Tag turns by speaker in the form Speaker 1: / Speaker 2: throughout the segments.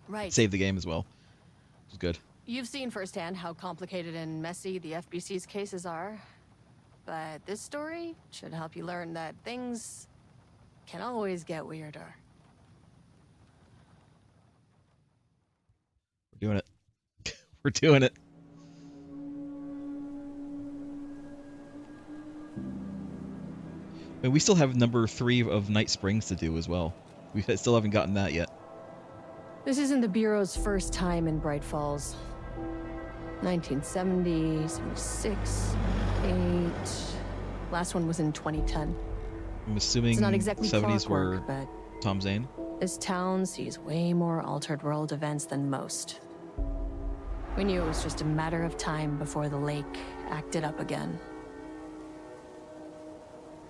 Speaker 1: Right.
Speaker 2: Saved the game as well. It was good.
Speaker 1: You've seen firsthand how complicated and messy the FBC's cases are. But this story should help you learn that things can always get weirder.
Speaker 2: We're doing it. We're doing it. And we still have number 3 of Night Springs to do as well. We still haven't gotten that yet.
Speaker 1: This isn't the Bureau's first time in Bright Falls. 1970, 76, 8... Last one was in 2010.
Speaker 2: I'm assuming
Speaker 1: It's not exactly
Speaker 2: 70s
Speaker 1: clockwork,
Speaker 2: were
Speaker 1: but
Speaker 2: Tom Zane.
Speaker 1: this town sees way more altered world events than most. We knew it was just a matter of time before the lake acted up again.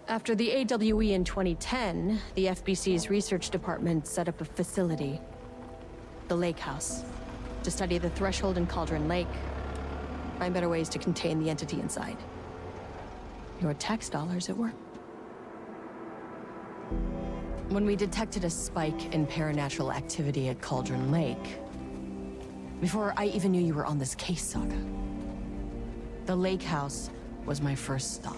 Speaker 1: After the AWE in 2010, the FBC's research department set up a facility, the Lake House, to study the threshold in Cauldron Lake, find better ways to contain the entity inside. Your tax dollars at work. When we detected a spike in paranatural activity at Cauldron Lake, before I even knew you were on this case, Saga, the Lake House was my first stop.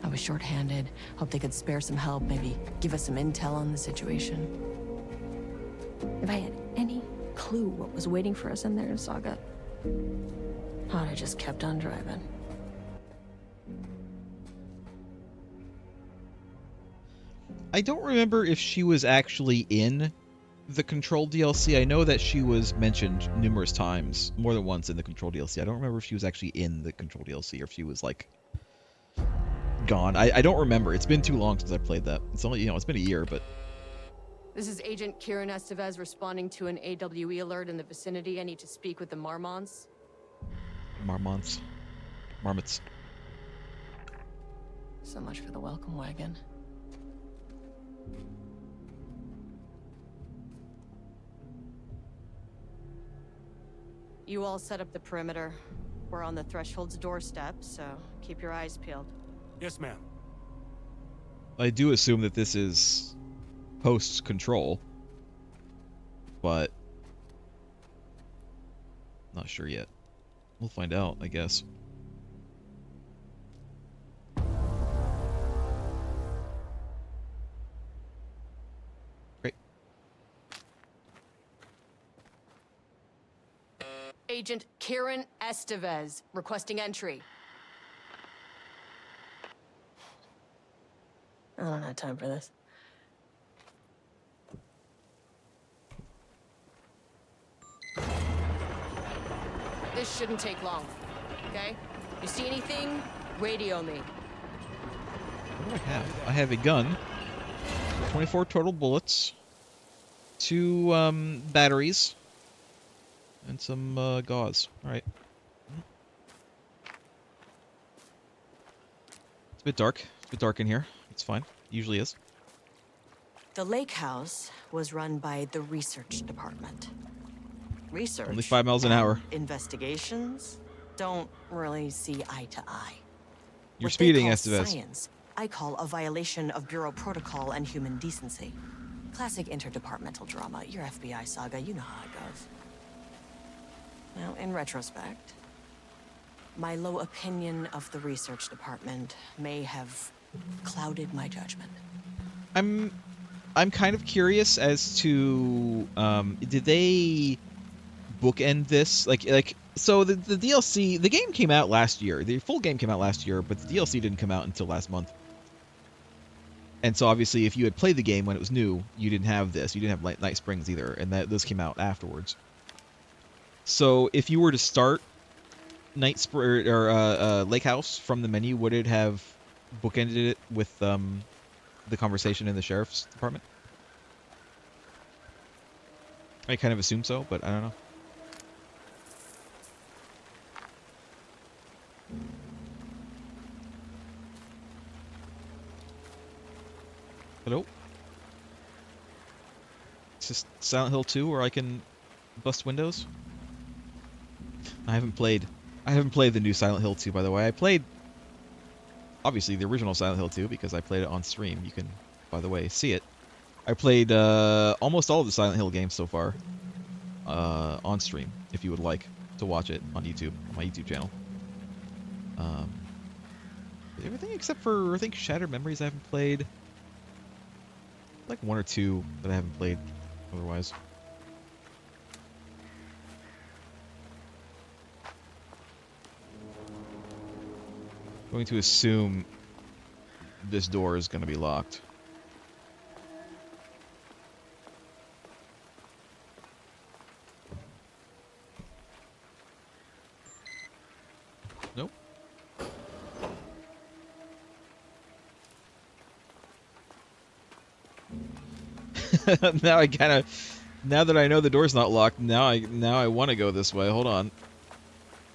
Speaker 1: I was short-handed, hoped they could spare some help, maybe give us some intel on the situation. If I had any clue what was waiting for us in there, Saga, I'd have just kept on driving.
Speaker 2: I don't remember if she was actually in the Control DLC. I know that she was mentioned numerous times, more than once in the Control DLC. I don't remember if she was actually in the Control DLC or if she was, like, gone. I don't remember. It's been too long since I played that. It's only, it's been a year, but...
Speaker 1: This is Agent Estevez responding to an AWE alert in the vicinity. I need to speak with the Marmonts.
Speaker 2: Marmots. Marmots.
Speaker 1: So much for the welcome wagon. You all set up the perimeter. We're on the Threshold's doorstep, so keep your eyes peeled.
Speaker 3: Yes, ma'am.
Speaker 2: I do assume that this is post-Control, but not sure yet. We'll find out, I guess. Great.
Speaker 1: Agent Estevez requesting entry. I don't have time for this. This shouldn't take long, okay? You see anything, radio me.
Speaker 2: What do I have? I have a gun, 24 total bullets, 2 batteries, and some gauze. Alright. It's a bit dark. It's a bit dark in here. It's fine. It usually is.
Speaker 1: The Lake House was run by the research department. Research.
Speaker 2: Only 5 miles an hour.
Speaker 1: Investigations don't really see eye to eye.
Speaker 2: You're
Speaker 1: What
Speaker 2: speeding,
Speaker 1: they call
Speaker 2: Estevez.
Speaker 1: science, I call a violation of Bureau protocol and human decency. Classic interdepartmental drama. Your FBI saga, you know how it goes. Now, in retrospect, my low opinion of the research department may have clouded my judgment.
Speaker 2: I'm kind of curious as to did they bookend this so the DLC, the game came out last year. The full game came out last year, but the DLC didn't come out until last month. And so obviously if you had played the game when it was new, you didn't have this. You didn't have Night Springs either, and those came out afterwards. So if you were to start Lake House from the menu, would it have bookended it with the conversation in the sheriff's department? I kind of assume so, but I don't know. Hello? Is this Silent Hill 2 where I can bust windows? I haven't played the new Silent Hill 2, by the way. I played, obviously, the original Silent Hill 2 because I played it on stream. You can, by the way, see it. I played almost all of the Silent Hill games so far on stream, if you would like to watch it on YouTube, on my YouTube channel. Everything except for, I think, Shattered Memories I haven't played. Like one or two that I haven't played otherwise. Going to assume this door is going to be locked. Nope. Now I kind of, now that I know the door's not locked, now I want to go this way. Hold on.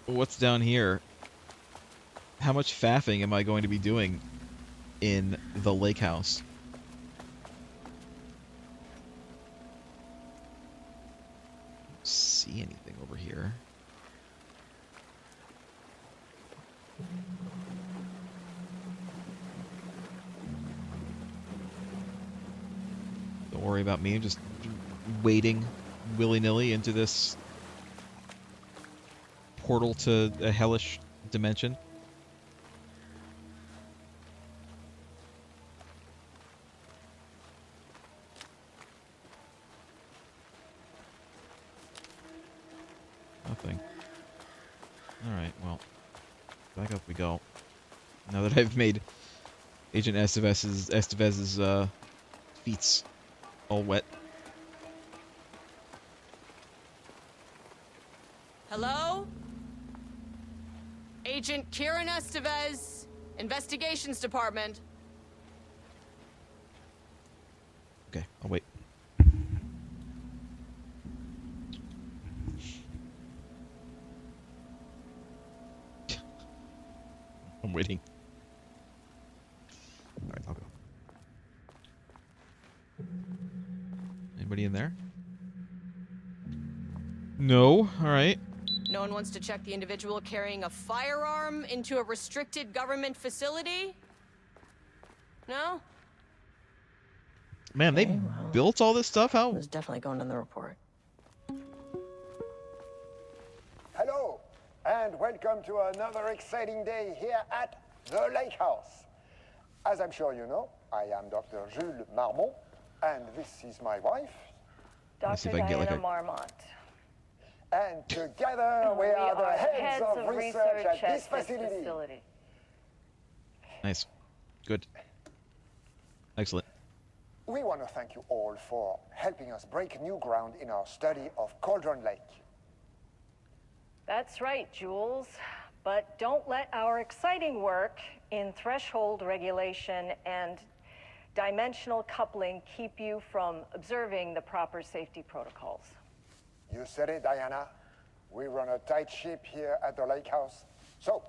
Speaker 2: What's down here? How much faffing am I going to be doing in the lake house? Don't see anything over here. Don't worry about me. I'm just wading willy-nilly into this portal to a hellish dimension. Nothing. Alright, well, back up we go. Now that I've made Agent Estevez's feet all wet.
Speaker 1: Hello? Agent Kieran Estevez, Investigations Department.
Speaker 2: Okay, I'll wait. I'm waiting. Alright, I'll go. Anybody in there? No? Alright.
Speaker 1: No one wants to check the individual carrying a firearm into a restricted government facility? No?
Speaker 2: Man, they
Speaker 1: Okay, well,
Speaker 2: built all this stuff? How?
Speaker 1: it was definitely going in the report.
Speaker 3: Hello, and welcome to another exciting day here at the Lake House. As I'm sure you know, I am Dr. Jules Marmont, and this is my wife.
Speaker 2: Let's see
Speaker 4: Dr.
Speaker 2: if I can get
Speaker 4: Diana
Speaker 2: like a...
Speaker 4: Marmont.
Speaker 3: And together we are the heads of research at this facility.
Speaker 2: Nice. Good. Excellent.
Speaker 3: We want to thank you all for helping us break new ground in our study of Cauldron Lake.
Speaker 4: That's right, Jules. But don't let our exciting work in threshold regulation and dimensional coupling keep you from observing the proper safety protocols.
Speaker 3: You said it, Diana. We run a tight ship here at the Lake House. So,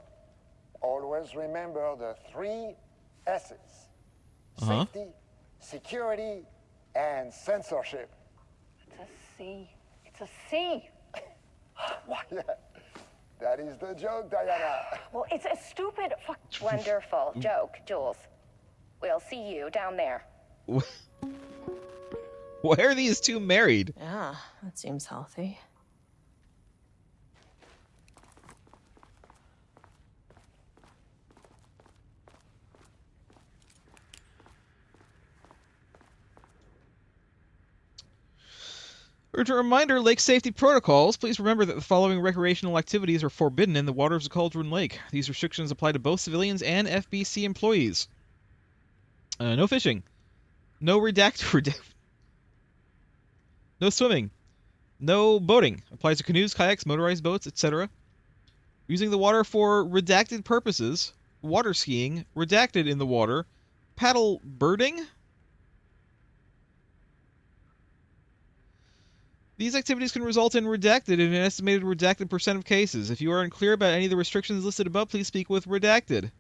Speaker 3: always remember the 3 S's. Safety, security, and censorship.
Speaker 4: It's a C. It's a C.
Speaker 3: Yeah, that is the joke, Diana.
Speaker 4: Well, it's a stupid fuck.
Speaker 5: Wonderful joke, Jules. We'll see you down there.
Speaker 2: Why are these two married?
Speaker 1: Yeah, that seems healthy.
Speaker 2: Urgent reminder, lake safety protocols. Please remember that the following recreational activities are forbidden in the waters of Cauldron Lake. These restrictions apply to both civilians and FBC employees. No fishing. No no swimming. No boating. Applies to canoes, kayaks, motorized boats, etc. Using the water for redacted purposes. Water skiing. Redacted in the water. Paddle birding. These activities can result in redacted in an estimated redacted % of cases. If you are unclear about any of the restrictions listed above, please speak with redacted.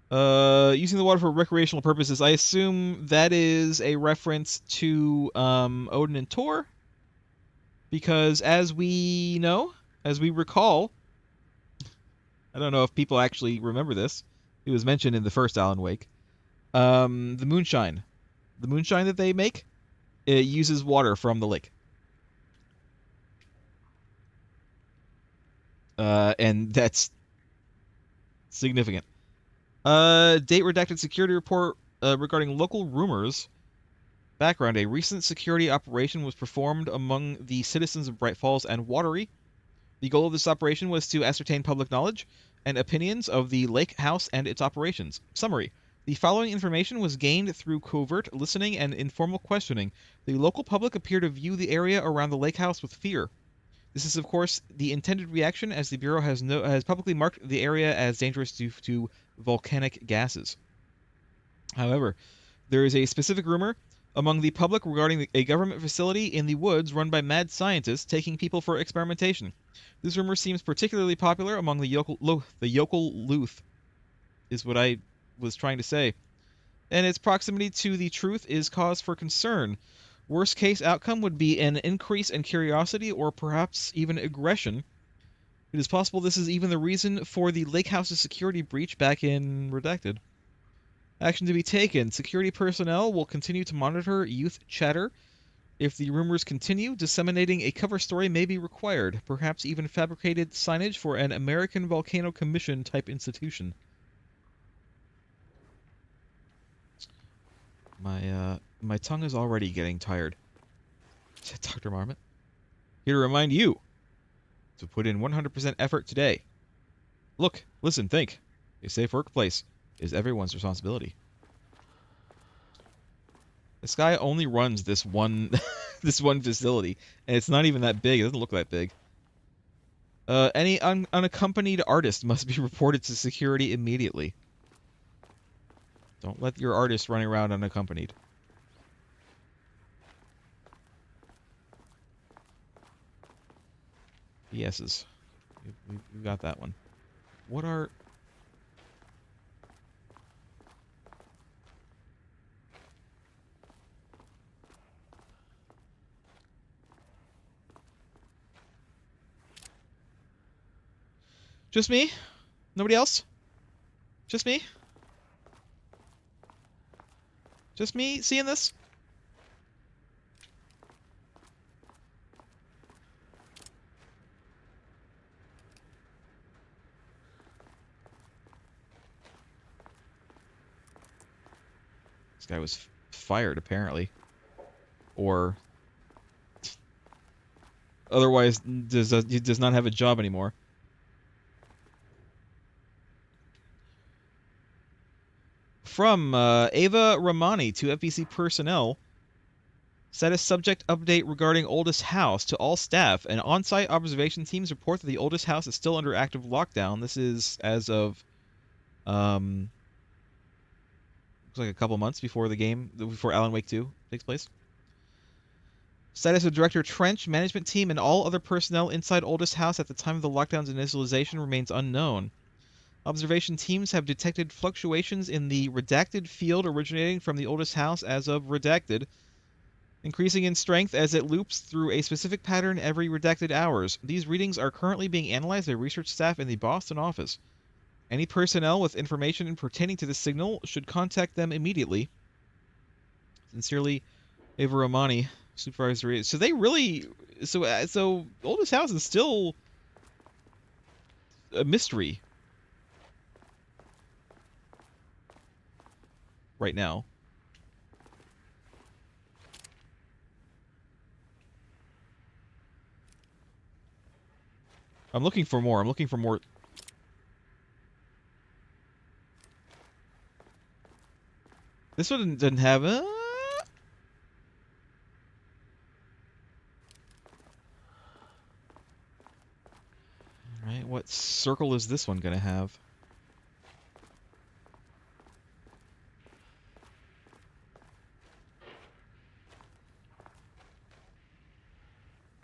Speaker 2: Using the water for recreational purposes. I assume that is a reference to Odin and Tor. Because as we know, as we recall, I don't know if people actually remember this. It was mentioned in the first Alan Wake. The moonshine the moonshine that they make, it uses water from the lake. And that's significant. Date redacted security report regarding local rumors. Background: a recent security operation was performed among the citizens of Bright Falls and Watery. The goal of this operation was to ascertain public knowledge and opinions of the lake house and its operations. Summary: the following information was gained through covert listening and informal questioning. The local public appear to view the area around the lake house with fear. This is, of course, the intended reaction, as the Bureau has publicly marked the area as dangerous due to volcanic gases. However, there is a specific rumor among the public regarding a government facility in the woods run by mad scientists taking people for experimentation. This rumor seems particularly popular among the yokel Luth, is what I was trying to say, and its proximity to the truth is cause for concern. Worst case outcome would be an increase in curiosity or perhaps even aggression. It is possible this is even the reason for the lake house's security breach back in Redacted. Action to be taken. Security personnel will continue to monitor youth chatter. If the rumors continue, disseminating a cover story may be required, perhaps even fabricated signage for an American Volcano Commission type institution. My tongue is already getting tired. Dr. Marmot. Here to remind you to put in 100% effort today. Look, listen, think. A safe workplace is everyone's responsibility. This guy only runs this one this one facility, and it's not even that big. It doesn't look that big. Any unaccompanied artist must be reported to security immediately. Don't let your artist running around unaccompanied. Yeses. We got that one. What are... Just me? Nobody else? Just me? Just me seeing this? This guy was fired, apparently. Or... otherwise, he does not have a job anymore. From Ava Ramani to FBC personnel. Status subject update regarding oldest house to all staff. And on-site observation teams report that the oldest house is still under active lockdown. This is as of looks like a couple months before the game, before Alan Wake 2 takes place. Status of Director Trench, management team, and all other personnel inside oldest house at the time of the lockdown's initialization remains unknown. Observation teams have detected fluctuations in the redacted field originating from the oldest house as of redacted, increasing in strength as it loops through a specific pattern every redacted hours. These readings are currently being analyzed by research staff in the Boston office. Any personnel with information pertaining to this signal should contact them immediately. Sincerely, Ava Romani, supervisory. So they really... So oldest house is still a mystery right now. I'm looking for more. I'm looking for more. This one doesn't have a... Alright, what circle is this one going to have?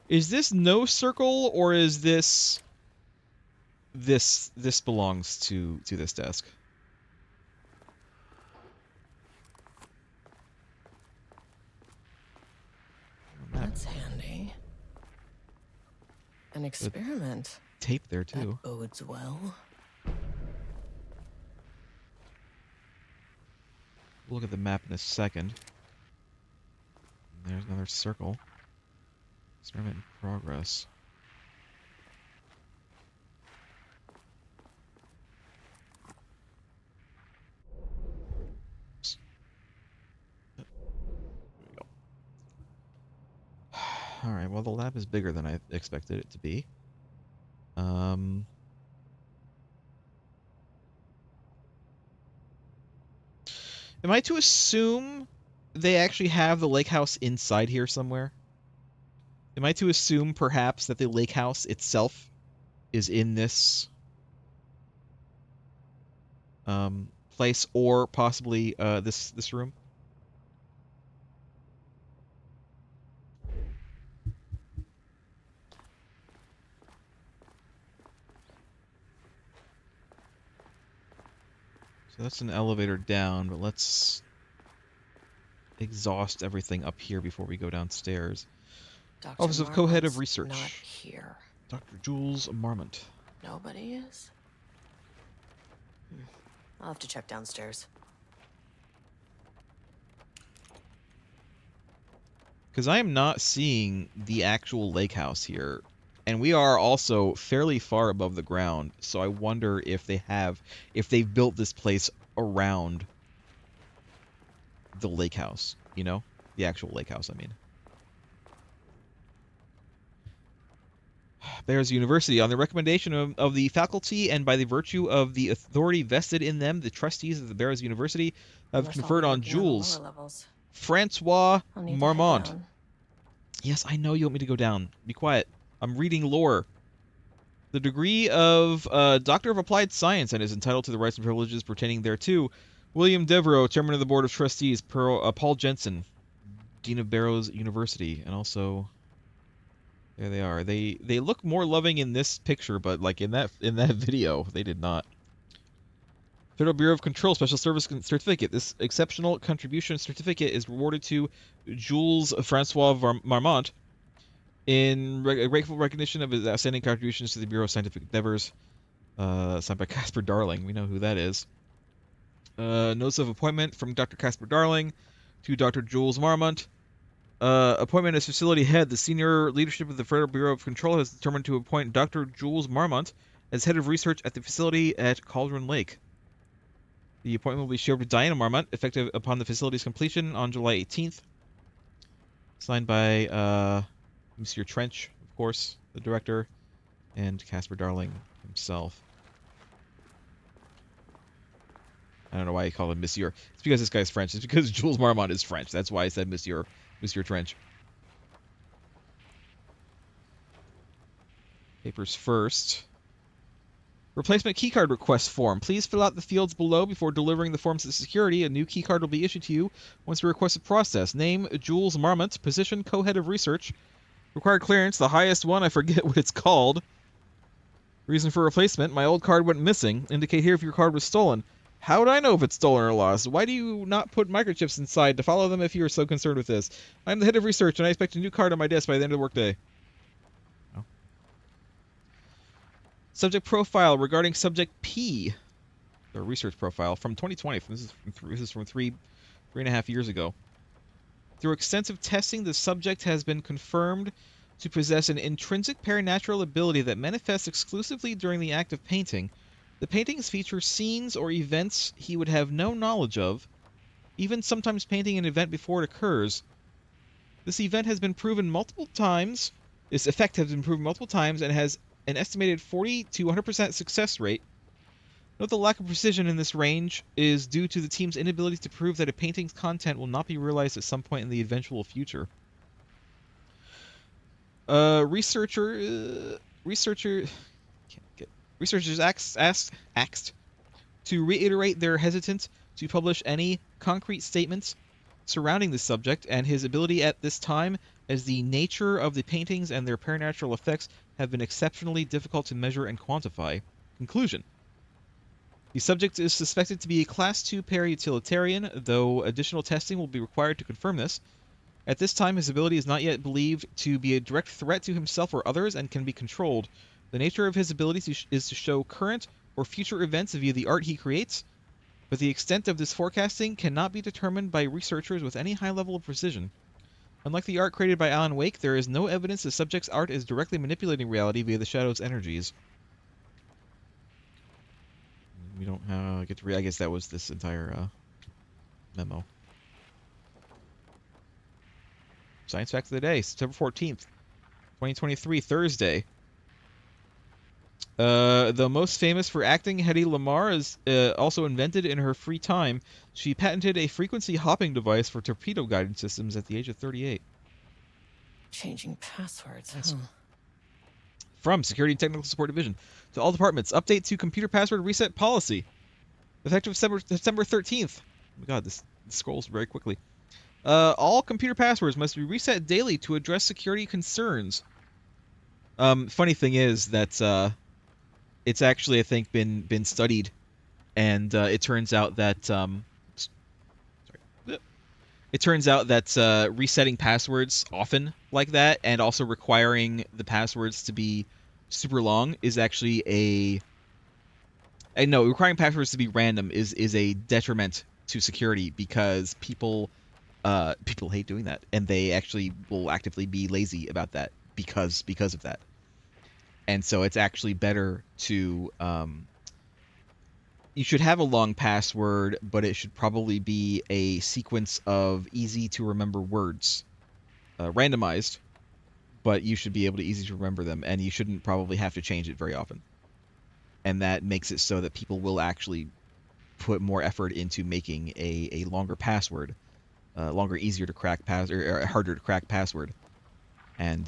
Speaker 2: Is this no circle, or is this belongs to this desk?
Speaker 1: That's handy. An experiment.
Speaker 2: Tape there too.
Speaker 1: That bodes well.
Speaker 2: We'll look at the map in a second. There's another circle. Experiment in progress. There we go. Alright, well the lab is bigger than I expected it to be. Am I to assume they actually have the lake house inside here somewhere? Am I to assume perhaps that the lake house itself is in this place, or possibly this room? So that's an elevator down, but let's exhaust everything up here before we go downstairs.
Speaker 1: Dr.
Speaker 2: Office of Co-Head of
Speaker 1: Marmont's
Speaker 2: Research.
Speaker 1: Not here.
Speaker 2: Dr. Jules Marmont.
Speaker 1: Nobody is? I'll have to check downstairs.
Speaker 2: Because I am not seeing the actual lake house here. And we are also fairly far above the ground, so I wonder if they've built this place around the lake house, you know? The actual lake house, I mean. Bears University. On the recommendation of the faculty and by the virtue of the authority vested in them, the trustees of the Bears University have
Speaker 1: Unless I'll
Speaker 2: conferred
Speaker 1: be
Speaker 2: on
Speaker 1: working the
Speaker 2: Jules
Speaker 1: lower levels.
Speaker 2: Francois
Speaker 1: I'll need to head
Speaker 2: Marmont.
Speaker 1: down.
Speaker 2: Yes, I know you want me to go down. Be quiet. I'm reading lore. The degree of Doctor of Applied Science and is entitled to the rights and privileges pertaining thereto. William Devereaux, Chairman of the Board of Trustees. Paul Jensen, Dean of Barrows University. And also, there they are. They look more loving in this picture, but like in that video, they did not. Federal Bureau of Control Special Service Certificate. This exceptional contribution certificate is awarded to Jules Francois Marmont in grateful recognition of his outstanding contributions to the Bureau of Scientific Endeavors. Signed by Casper Darling. We know who that is. Notice of appointment from Dr. Casper Darling to Dr. Jules Marmont. Appointment as facility head. The senior leadership of the Federal Bureau of Control has determined to appoint Dr. Jules Marmont as head of research at the facility at Cauldron Lake. The appointment will be shared with Diana Marmont, effective upon the facility's completion on July 18th. Signed by Monsieur Trench, of course, the director, and Casper Darling himself. I don't know why he called him Monsieur. It's because this guy's French. It's because Jules Marmont is French. That's why I said Monsieur Trench. Papers first. Replacement keycard request form. Please fill out the fields below before delivering the forms to security. A new keycard will be issued to you once the request is processed. Name, Jules Marmont. Position, co-head of research. Required clearance, the highest one. I forget what it's called. Reason for replacement. My old card went missing. Indicate here if your card was stolen. How would I know if it's stolen or lost? Why do you not put microchips inside to follow them if you are so concerned with this? I'm the head of research, and I expect a new card on my desk by the end of the workday. Oh. Subject profile regarding subject P. Their research profile from 2020. This is from three and a half years ago. Through extensive testing, the subject has been confirmed to possess an intrinsic paranatural ability that manifests exclusively during the act of painting. The paintings feature scenes or events he would have no knowledge of, even sometimes painting an event before it occurs. This event has been proven multiple times. This effect has been proven multiple times and has an estimated 40 to 100% success rate. Note the lack of precision in this range is due to the team's inability to prove that a painting's content will not be realized at some point in the eventual future. Researchers asked to reiterate their hesitance to publish any concrete statements surrounding the subject and his ability at this time, as the nature of the paintings and their paranatural effects have been exceptionally difficult to measure and quantify. Conclusion. The subject is suspected to be a Class II para-utilitarian, though additional testing will be required to confirm this. At this time, his ability is not yet believed to be a direct threat to himself or others and can be controlled. The nature of his ability is to show current or future events via the art he creates, but the extent of this forecasting cannot be determined by researchers with any high level of precision. Unlike the art created by Alan Wake, there is no evidence the subject's art is directly manipulating reality via the shadow's energies. We don't get to read. I guess that was this entire memo. Science fact of the day, September 14th, 2023, Thursday. The most famous for acting, Hedy Lamarr, is also invented in her free time. She patented a frequency hopping device for torpedo guidance systems at the age of 38.
Speaker 1: Changing passwords.
Speaker 2: Yes.
Speaker 1: Huh.
Speaker 2: From Security and Technical Support Division to all departments, update to computer password reset policy. Effective September 13th. Oh my god, this scrolls very quickly. All computer passwords must be reset daily to address security concerns. Funny thing is that it's actually, I think, been studied, and it turns out that it turns out that resetting passwords often like that, and also requiring the passwords to be super long, is actually requiring passwords to be random is a detriment to security, because people hate doing that, and they actually will actively be lazy about that because of that. And so it's actually better to you should have a long password, but it should probably be a sequence of easy to remember words, randomized, but you should be able to easily remember them, and you shouldn't probably have to change it very often. And that makes it so that people will actually put more effort into making a longer password, longer, easier to crack or harder to crack password, and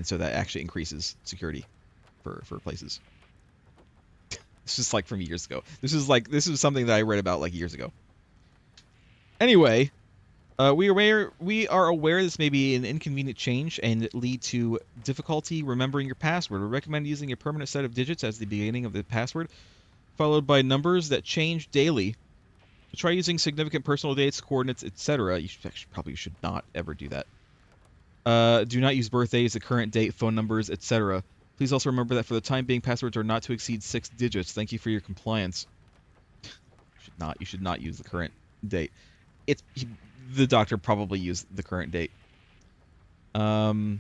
Speaker 2: so that actually increases security for places. This is like from years ago. This is something that I read about like years ago. Anyway, we are aware this may be an inconvenient change and lead to difficulty remembering your password. We recommend using a permanent set of digits as the beginning of the password, followed by numbers that change daily. Try using significant personal dates, coordinates, etc. You probably should not ever do that. Do not use birthdays, the current date, phone numbers, etc. Please also remember that for the time being, passwords are not to exceed 6 digits. Thank you for your compliance. You should not use the current date. The doctor probably used the current date. So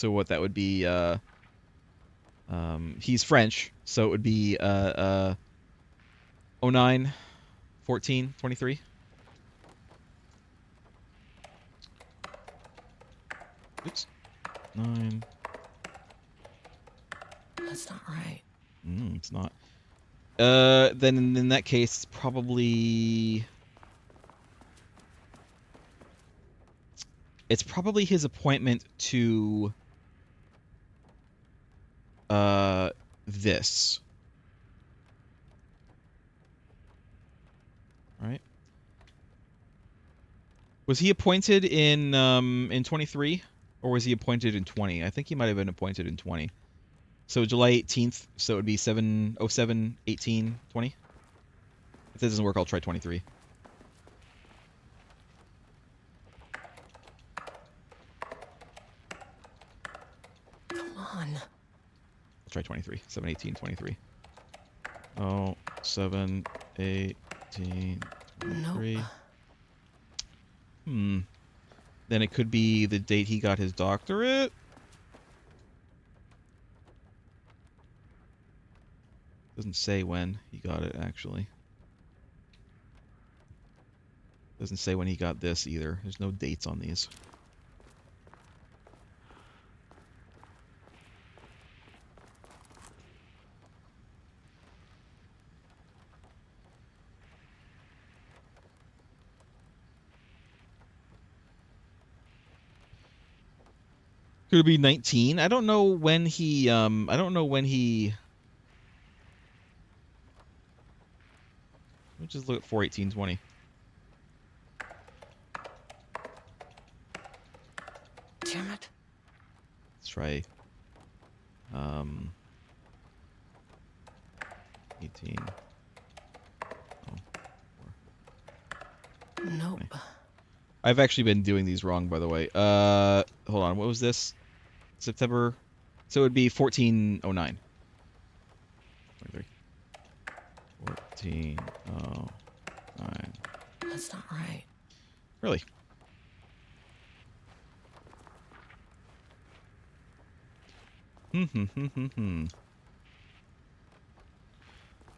Speaker 2: what that would be, he's French, so it would be 09 14 23. Oops. 9.
Speaker 1: That's not right.
Speaker 2: It's not. Then in that case, it's probably his appointment to this. Right? Was he appointed in 23, or was he appointed in 20? I think he might have been appointed in 20. So July 18th, so it would be 7/07, 18, 20. If this doesn't work, I'll try 23.
Speaker 1: Come on.
Speaker 2: I'll try 23. 7, 18, 23. Oh, 7, 18, 23.
Speaker 1: Nope.
Speaker 2: Then it could be the date he got his doctorate. Doesn't say when he got it, actually. Doesn't say when he got this either. There's no dates on these. Could it be 19? I don't know when he Let's just look at 4/18/20.
Speaker 1: Damn it.
Speaker 2: Let's try 18.
Speaker 1: Nope.
Speaker 2: I've actually been doing these wrong, by the way. Hold on. What was this? September. So it would be 14/09. 23. 14/09.
Speaker 1: That's not right.
Speaker 2: Really?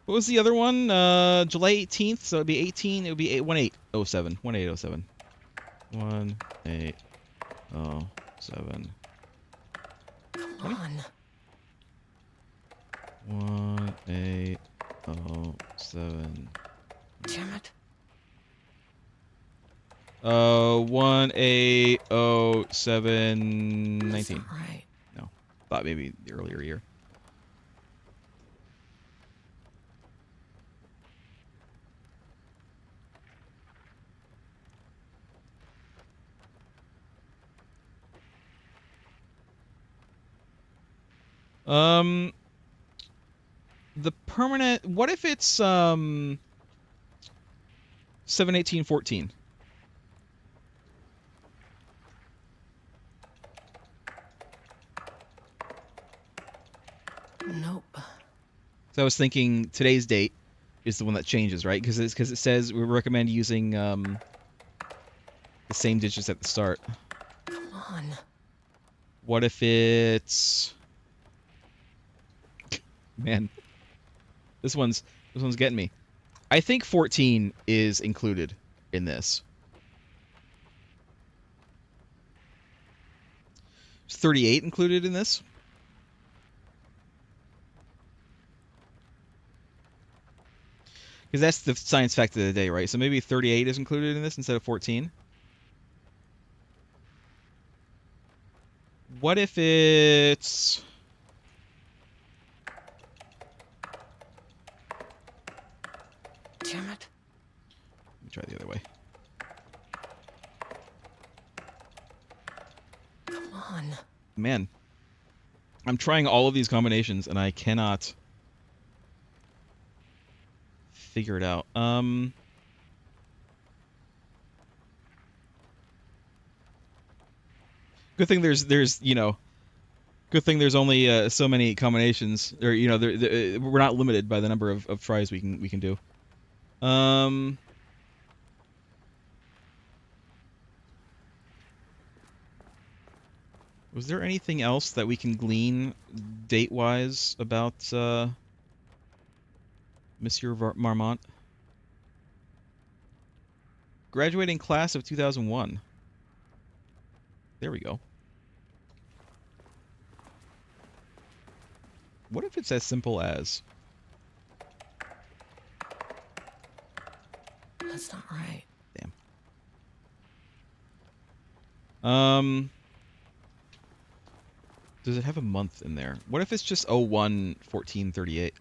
Speaker 2: What was the other one? July 18th, so it'd be 18. It would be 1807. 1807. 1807.
Speaker 1: Come on.
Speaker 2: 1807.
Speaker 1: Damn it.
Speaker 2: 1807.
Speaker 1: That's not right.
Speaker 2: No, thought maybe the earlier year. The permanent. What if it's 71814?
Speaker 1: Nope.
Speaker 2: So I was thinking today's date is the one that changes, right? Because it says we recommend using the same digits at the start.
Speaker 1: Come on.
Speaker 2: What if it's... Man, this one's getting me. I think 14 is included in this. Is 38 included in this? Because that's the science fact of the day, right? So maybe 38 is included in this instead of 14. What if it's...
Speaker 1: Damn it.
Speaker 2: Let me try the other way.
Speaker 1: Come on.
Speaker 2: Man, I'm trying all of these combinations and I cannot figure it out. Good thing there's you know, good thing there's only so many combinations, or you know, we're not limited by the number of tries we can do. Was there anything else that we can glean date-wise about Monsieur Marmont? Graduating class of 2001. There we go. What if it's as simple as...
Speaker 1: That's not right.
Speaker 2: Damn. Does it have a month in there? What if it's just 01/14/38?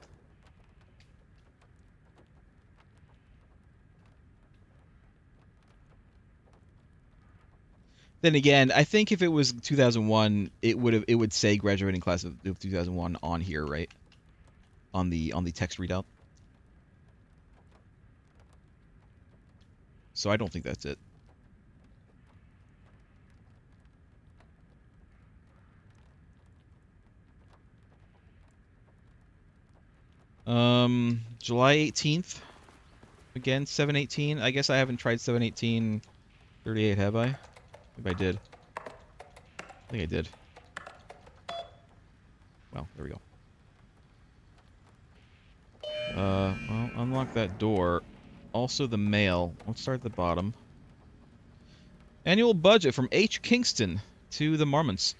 Speaker 2: Then again, I think if it was 2001, it would say graduating class of 2001 on here, right? On the text readout. So I don't think that's it. July 18th. Again, 718. I guess I haven't tried 718/38, have I? Maybe I did. I think I did. Well, there we go. Well, unlock that door. Also the mail. Let's start at the bottom. Annual budget from H. Kingston to the Marmonts.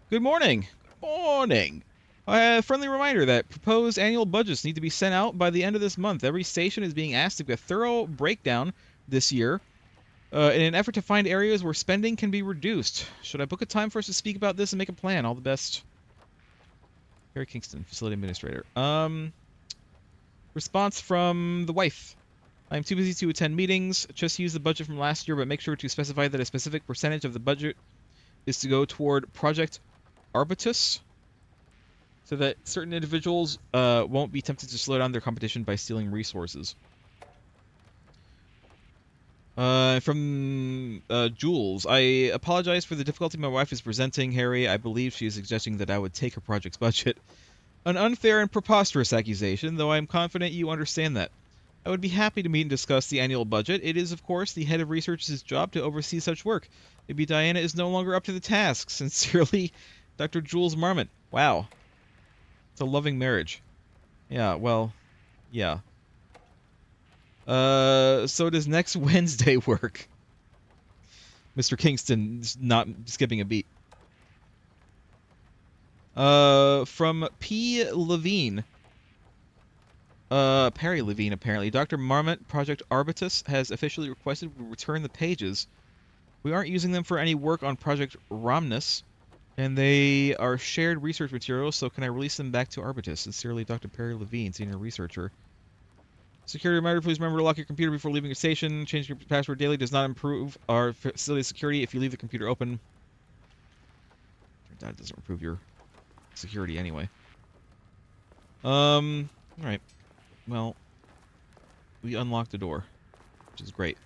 Speaker 2: Good morning. Good morning. A friendly reminder that proposed annual budgets need to be sent out by the end of this month. Every station is being asked to give a thorough breakdown this year in an effort to find areas where spending can be reduced. Should I book a time for us to speak about this and make a plan? All the best. Harry Kingston, Facility Administrator. Response from the wife. I'm too busy to attend meetings. Just use the budget from last year, but make sure to specify that a specific percentage of the budget is to go toward Project Arbitus, so that certain individuals won't be tempted to slow down their competition by stealing resources. From Jules, I apologize for the difficulty my wife is presenting, Harry. I believe she is suggesting that I would take her project's budget. An unfair and preposterous accusation, though I am confident you understand that. I would be happy to meet and discuss the annual budget. It is, of course, the head of research's job to oversee such work. Maybe Diana is no longer up to the task. Sincerely, Dr. Jules Marmont. Wow. It's a loving marriage. Yeah, well, yeah. So does next Wednesday work? Mr. Kingston not skipping a beat. From P. Levine. Perry Levine, apparently. Dr. Marmot, Project Arbitus, has officially requested we return the pages. We aren't using them for any work on Project Romnus, and they are shared research materials, so can I release them back to Arbitus? Sincerely, Dr. Perry Levine, senior researcher. Security reminder, please remember to lock your computer before leaving your station. Changing your password daily does not improve our facility security if you leave the computer open. Turns out it doesn't improve your security anyway. Alright. Well, we unlocked the door, which is great,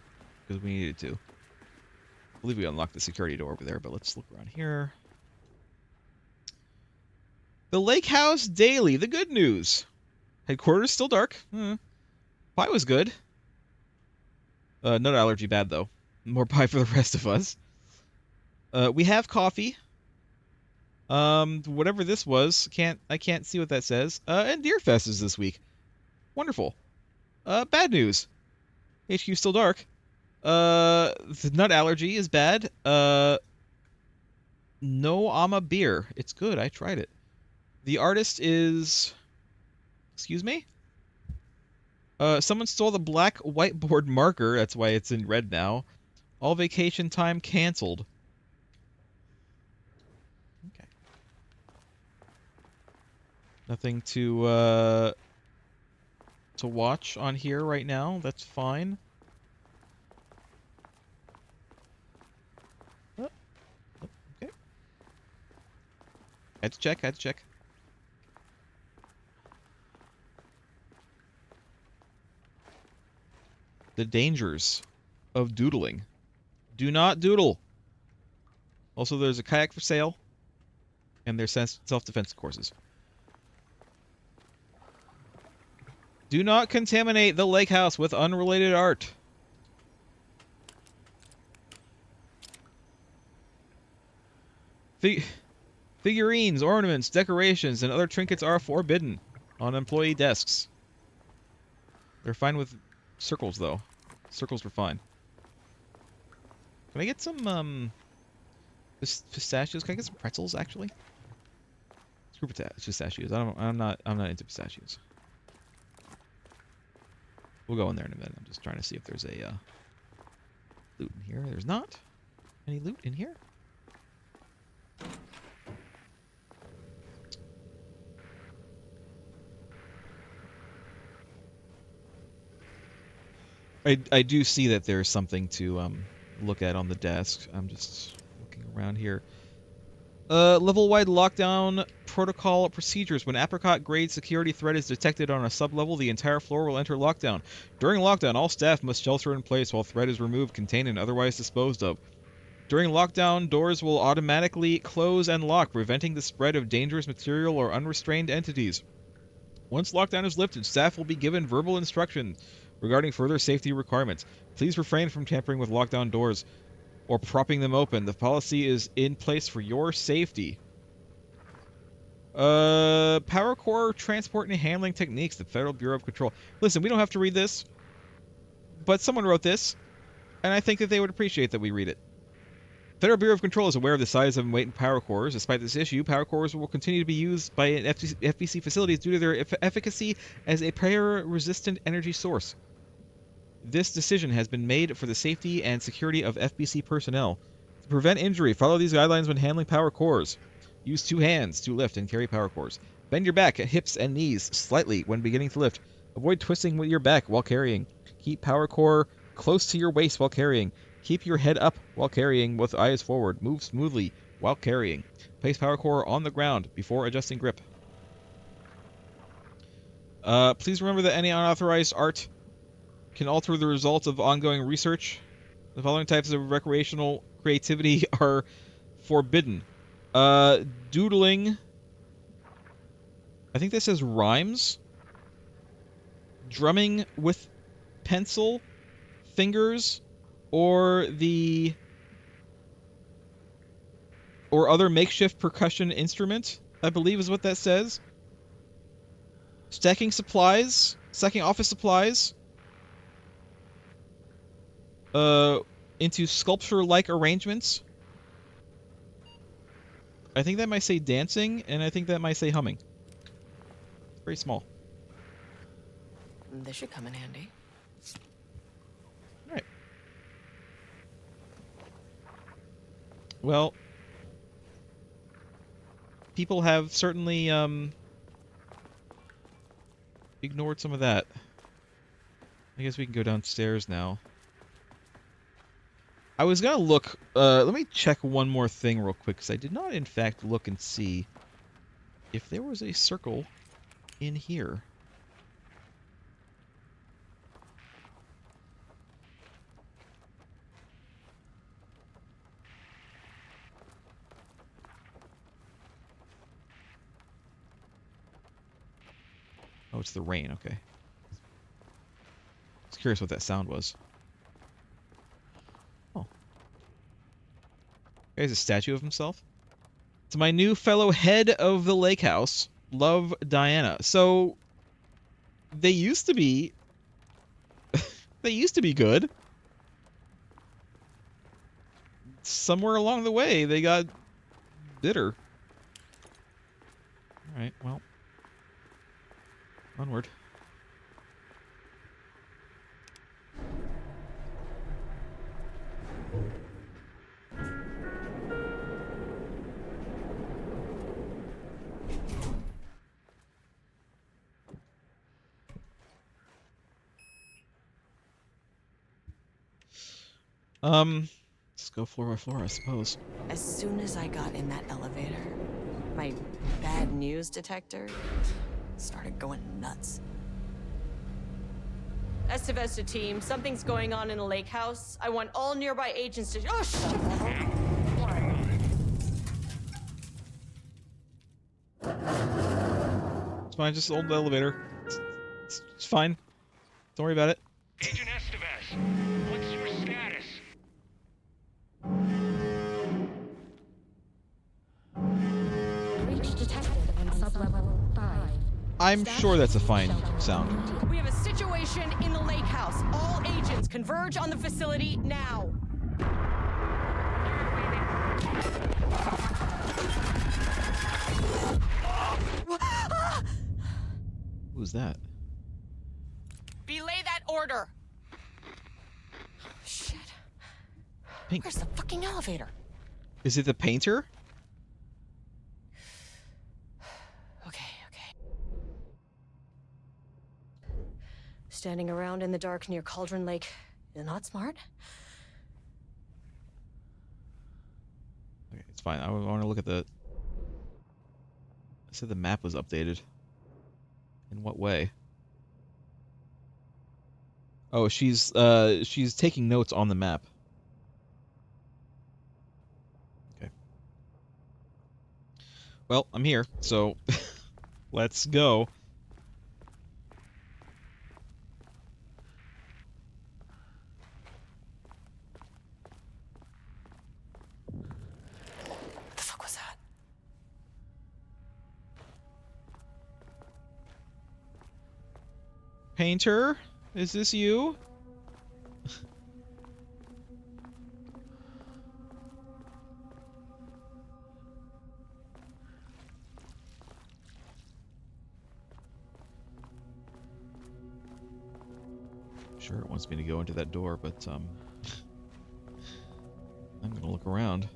Speaker 2: because we needed to. I believe we unlocked the security door over there, but let's look around here. The Lake House Daily, the good news. Headquarters still dark. Pie was good. Nut allergy bad, though. More pie for the rest of us. We have coffee. Whatever this was, I can't see what that says. And Deerfest is this week. Wonderful. Bad news. HQ still dark. The nut allergy is bad. No Ama beer. It's good. I tried it. The artist is... Excuse me? Someone stole the black whiteboard marker. That's why it's in red now. All vacation time canceled. Okay. Nothing to watch on here right now. That's fine. Oh, okay. Had to check. The dangers of doodling. Do not doodle. Also, there's a kayak for sale, and there's self-defense courses. Do not contaminate the lake house with unrelated art. Figurines, ornaments, decorations, and other trinkets are forbidden on employee desks. They're fine with circles, though. Circles were fine. Can I get some, pistachios? Can I get some pretzels, actually? Screw pistachios. I'm not into pistachios. We'll go in there in a minute. I'm just trying to see if there's a, loot in here. There's not. Any loot in here? I do see that there's something to look at on the desk. I'm just looking around here. Level-wide lockdown protocol procedures. When apricot-grade security threat is detected on a sub-level, the entire floor will enter lockdown. During lockdown, all staff must shelter in place while threat is removed, contained, and otherwise disposed of. During lockdown, doors will automatically close and lock, preventing the spread of dangerous material or unrestrained entities. Once lockdown is lifted, staff will be given verbal instructions regarding further safety requirements. Please refrain from tampering with lockdown doors or propping them open. The policy is in place for your safety. Power core transport and handling techniques, the Federal Bureau of Control. Listen, we don't have to read this, but someone wrote this, and I think that they would appreciate that we read it. Federal Bureau of Control is aware of the size of and weight in power cores. Despite this issue, power cores will continue to be used by FBC facilities due to their efficacy as a prayer-resistant energy source. This decision has been made for the safety and security of FBC personnel. To prevent injury, follow these guidelines when handling power cores. Use 2 hands to lift and carry power cores. Bend your back, hips, and knees slightly when beginning to lift. Avoid twisting with your back while carrying. Keep power core close to your waist while carrying. Keep your head up while carrying with eyes forward. Move smoothly while carrying. Place power core on the ground before adjusting grip. Please remember that any unauthorized art can alter the results of ongoing research. The following types of recreational creativity are forbidden. Doodling. I think this says rhymes. Drumming with pencil, fingers, or other makeshift percussion instrument, I believe is what that says. Stacking supplies. Stacking office supplies. Into sculpture-like arrangements. I think that might say dancing, and I think that might say humming. It's very small.
Speaker 1: This should come in handy.
Speaker 2: All right. Well, people have certainly ignored some of that. I guess we can go downstairs now. I was gonna look. Let me check one more thing real quick, because I did not, in fact, look and see if there was a circle in here. Oh, it's the rain. Okay. I was curious what that sound was. Oh. There's a statue of himself. To my new fellow head of the lake house, love, Diana. So they used to be they used to be good. Somewhere along the way they got bitter. All right, well. Onward. Let's go floor by floor, I suppose.
Speaker 1: As soon as I got in that elevator, my bad news detector started going nuts. Estevez to team, something's going on in the lake house. I want all nearby agents to. Oh, shut up!
Speaker 2: It's fine, just old elevator. It's fine. Don't worry about it.
Speaker 6: Agent Estevez, what's your status?
Speaker 7: Breach detected on sublevel 5.
Speaker 2: I'm sure that's a fine sound.
Speaker 1: We have a situation in the lake house. All agents converge on the facility now.
Speaker 2: Who's that?
Speaker 1: Belay that order. Shit.
Speaker 2: Pink.
Speaker 1: Where's the fucking elevator?
Speaker 2: Is it the painter?
Speaker 1: Okay. Standing around in the dark near Cauldron Lake is not smart.
Speaker 2: Okay, it's fine. I want to look at the... I said the map was updated. In what way? Oh, she's taking notes on the map. Okay. Well, I'm here, so let's go.
Speaker 1: What the fuck was that?
Speaker 2: Painter, is this you? Sure, it wants me to go into that door, but I'm gonna look around.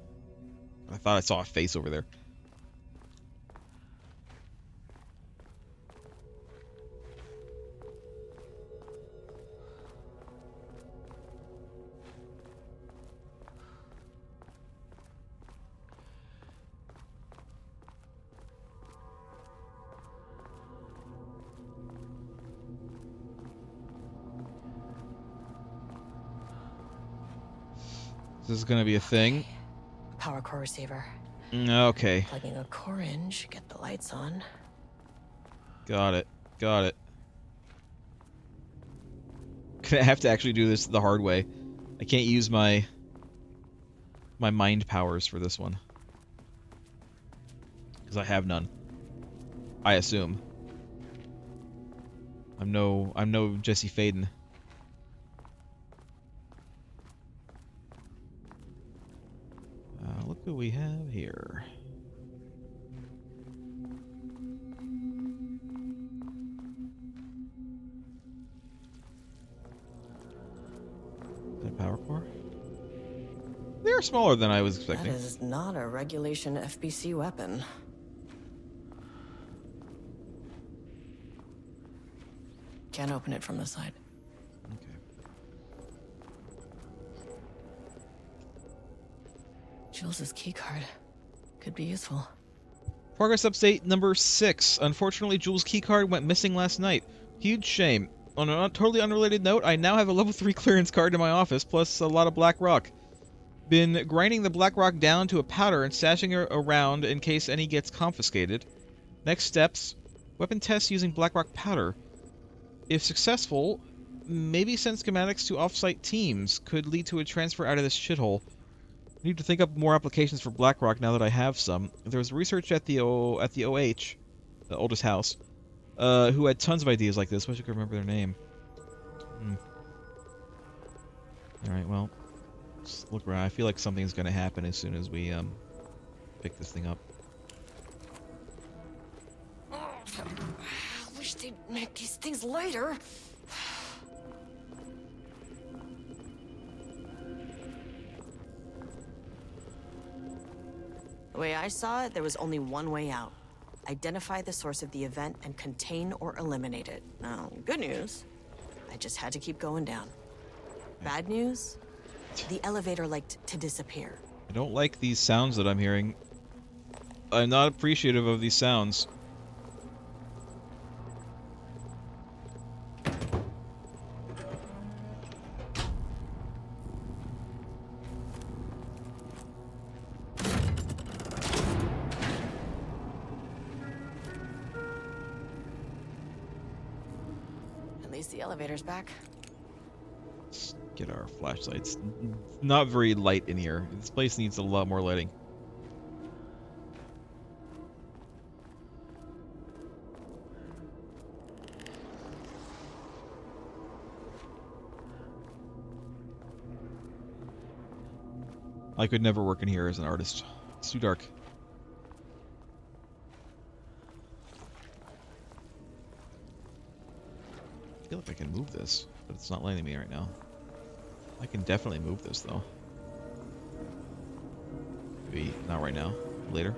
Speaker 2: I thought I saw a face over there. This is gonna be a thing.
Speaker 1: Power core receiver.
Speaker 2: Okay.
Speaker 1: Plugging a core in should get the lights on.
Speaker 2: Got it. Got it. Gonna have to actually do this the hard way. I can't use my mind powers for this one. Because I have none. I assume. I'm no Jesse Faden. Look who we have here. Is that a power core? They're smaller than I was expecting.
Speaker 1: That is not a regulation FBC weapon. Can't open it from the side.
Speaker 2: Okay.
Speaker 1: Jules's keycard could be useful.
Speaker 2: Progress update number 6. Unfortunately, Jules' keycard went missing last night. Huge shame. On a totally unrelated note, I now have a level 3 clearance card in my office, plus a lot of black rock. Been grinding the black rock down to a powder and stashing it around in case any gets confiscated. Next steps, weapon tests using black rock powder. If successful, maybe send schematics to off-site teams. Could lead to a transfer out of this shithole. Need to think up more applications for Blackrock now that I have some. There was research at the OH, the oldest house, who had tons of ideas like this. Wish I could remember their name. Alright, well, just look around. I feel like something's gonna happen as soon as we, pick this thing up.
Speaker 1: I wish they'd make these things lighter. The way I saw it, there was only one way out. Identify the source of the event and contain or eliminate it. Now, good news, I just had to keep going down. Bad news, the elevator liked to disappear.
Speaker 2: I don't like these sounds that I'm hearing. I'm not appreciative of these sounds.
Speaker 1: At least the elevator's back.
Speaker 2: Let's get our flashlights. Not very light in here. This place needs a lot more lighting. I could never work in here as an artist. It's too dark. I feel like I can move this, but it's not letting me right now. I can definitely move this, though. Maybe not right now. Later.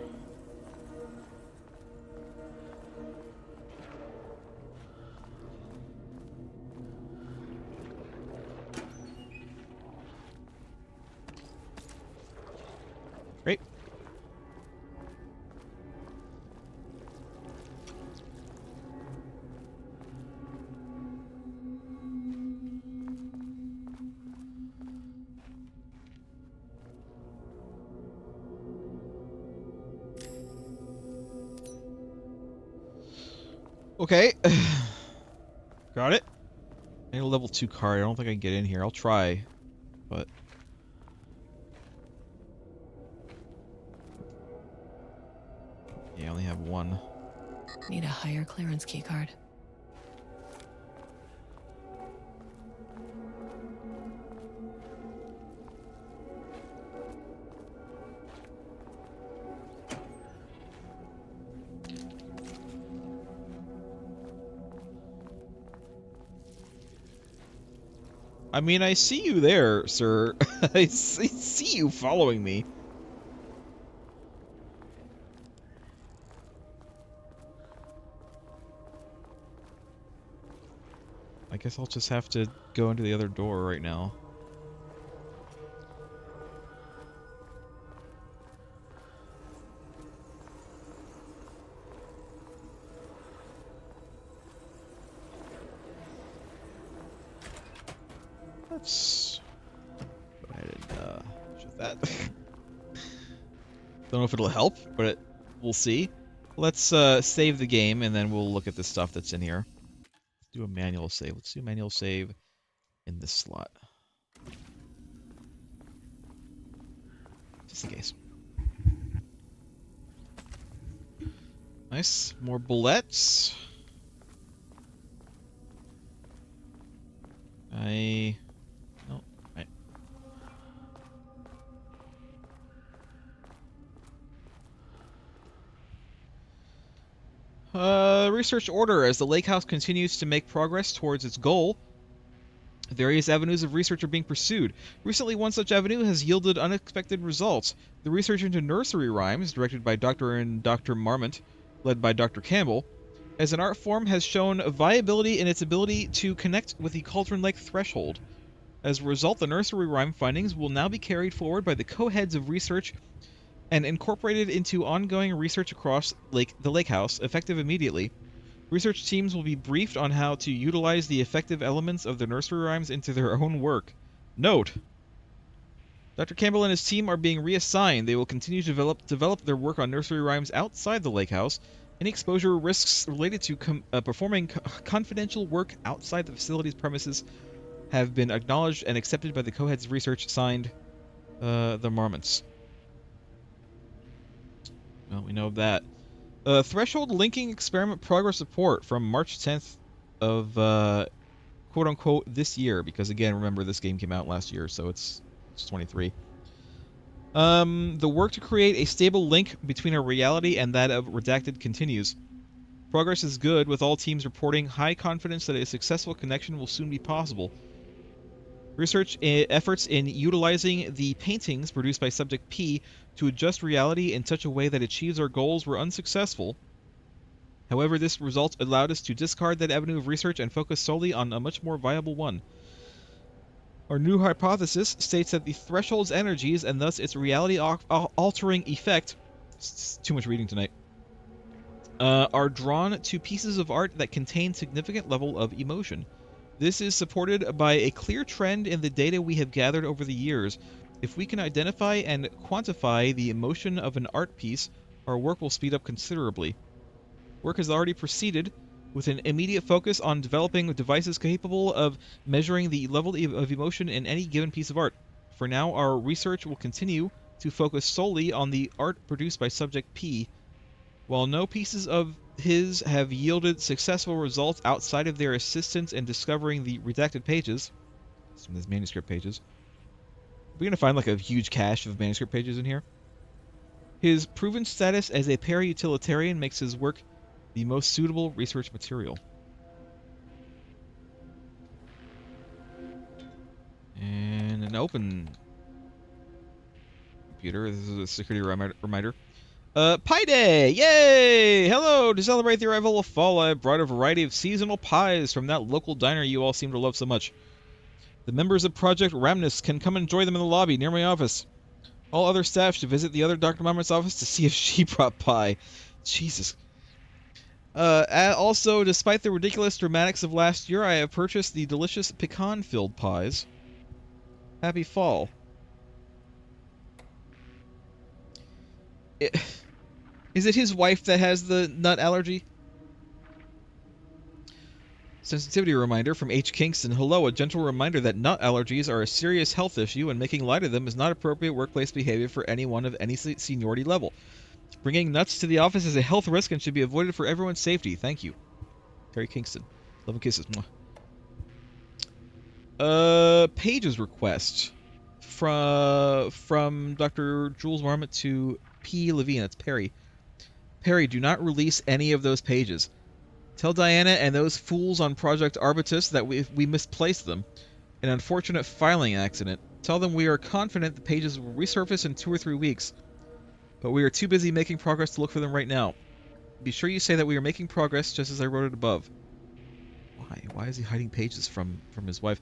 Speaker 2: Great. Okay. Got it. I need a level 2 card. I don't think I can get in here. I'll try, but... yeah, I only have one.
Speaker 1: Need a higher clearance keycard.
Speaker 2: I mean, I see you there, sir. I see you following me. I guess I'll just have to go into the other door right now. Let's go ahead and shut that. Don't know if it'll help, but we'll see. Let's save the game, and then we'll look at the stuff that's in here. Let's do a manual save. Let's do a manual save in this slot. Just in case. Nice. More bullets. No. Right. Research order. As the lake house continues to make progress towards its goal, various avenues of research are being pursued. Recently, one such avenue has yielded unexpected results. The research into nursery rhymes, directed by Dr. and Dr. Marmont, led by Dr. Campbell, as an art form has shown viability in its ability to connect with the Cauldron Lake threshold. As a result, the nursery rhyme findings will now be carried forward by the co-heads of research and incorporated into ongoing research across the lake house, effective immediately. Research teams will be briefed on how to utilize the effective elements of the nursery rhymes into their own work. Note: Dr. Campbell and his team are being reassigned. They will continue to develop their work on nursery rhymes outside the lake house. Any exposure risks related to performing confidential work outside the facility's premises have been acknowledged and accepted by the co-heads of research. Signed, the Marmonts. Well, we know that. Threshold linking experiment progress report from March 10th of quote-unquote this year, because again, remember, this game came out last year, so it's 23. The work to create a stable link between our reality and that of Redacted continues. Progress is good, with all teams reporting high confidence that a successful connection will soon be possible. Research efforts in utilizing the paintings produced by Subject P to adjust reality in such a way that achieves our goals were unsuccessful. However, this result allowed us to discard that avenue of research and focus solely on a much more viable one. Our new hypothesis states that the threshold's energies, and thus its reality-altering effect, too much reading tonight, are drawn to pieces of art that contain significant level of emotion. This is supported by a clear trend in the data we have gathered over the years. If we can identify and quantify the emotion of an art piece, our work will speed up considerably. Work has already proceeded, with an immediate focus on developing devices capable of measuring the level of emotion in any given piece of art. For now, our research will continue to focus solely on the art produced by Subject P. While no pieces of his have yielded successful results outside of their assistance in discovering the redacted pages, some of these manuscript pages, we're going to find like a huge cache of manuscript pages in here. His proven status as a para-utilitarian makes his work the most suitable research material. And an open computer. This is a security reminder. Pie Day! Yay! Hello! To celebrate the arrival of fall, I brought a variety of seasonal pies from that local diner you all seem to love so much. The members of Project Ramnus can come enjoy them in the lobby near my office. All other staff should visit the other Dr. Marmot's office to see if she brought pie. Jesus. Also, despite the ridiculous dramatics of last year, I have purchased the delicious pecan-filled pies. Happy fall. Is it his wife that has the nut allergy? Sensitivity reminder from H. Kingston. Hello, a gentle reminder that nut allergies are a serious health issue, and making light of them is not appropriate workplace behavior for anyone of any seniority level. Bringing nuts to the office is a health risk and should be avoided for everyone's safety. Thank you. Terry Kingston. Love and kisses. Pages request from Dr. Jules Marmot to P. Levine. That's Perry. Perry, do not release any of those pages. Tell Diana and those fools on Project Arbitus that we misplaced them. An unfortunate filing accident. Tell them we are confident the pages will resurface in 2 or 3 weeks. But we are too busy making progress to look for them right now. Be sure you say that we are making progress just as I wrote it above. Why? Why is he hiding pages from his wife?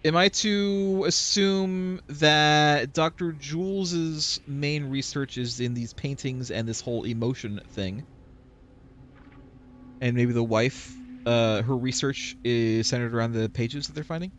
Speaker 2: Am I to assume that Dr. Jules's main research is in these paintings and this whole emotion thing? And maybe the wife, her research is centered around the pages that they're finding?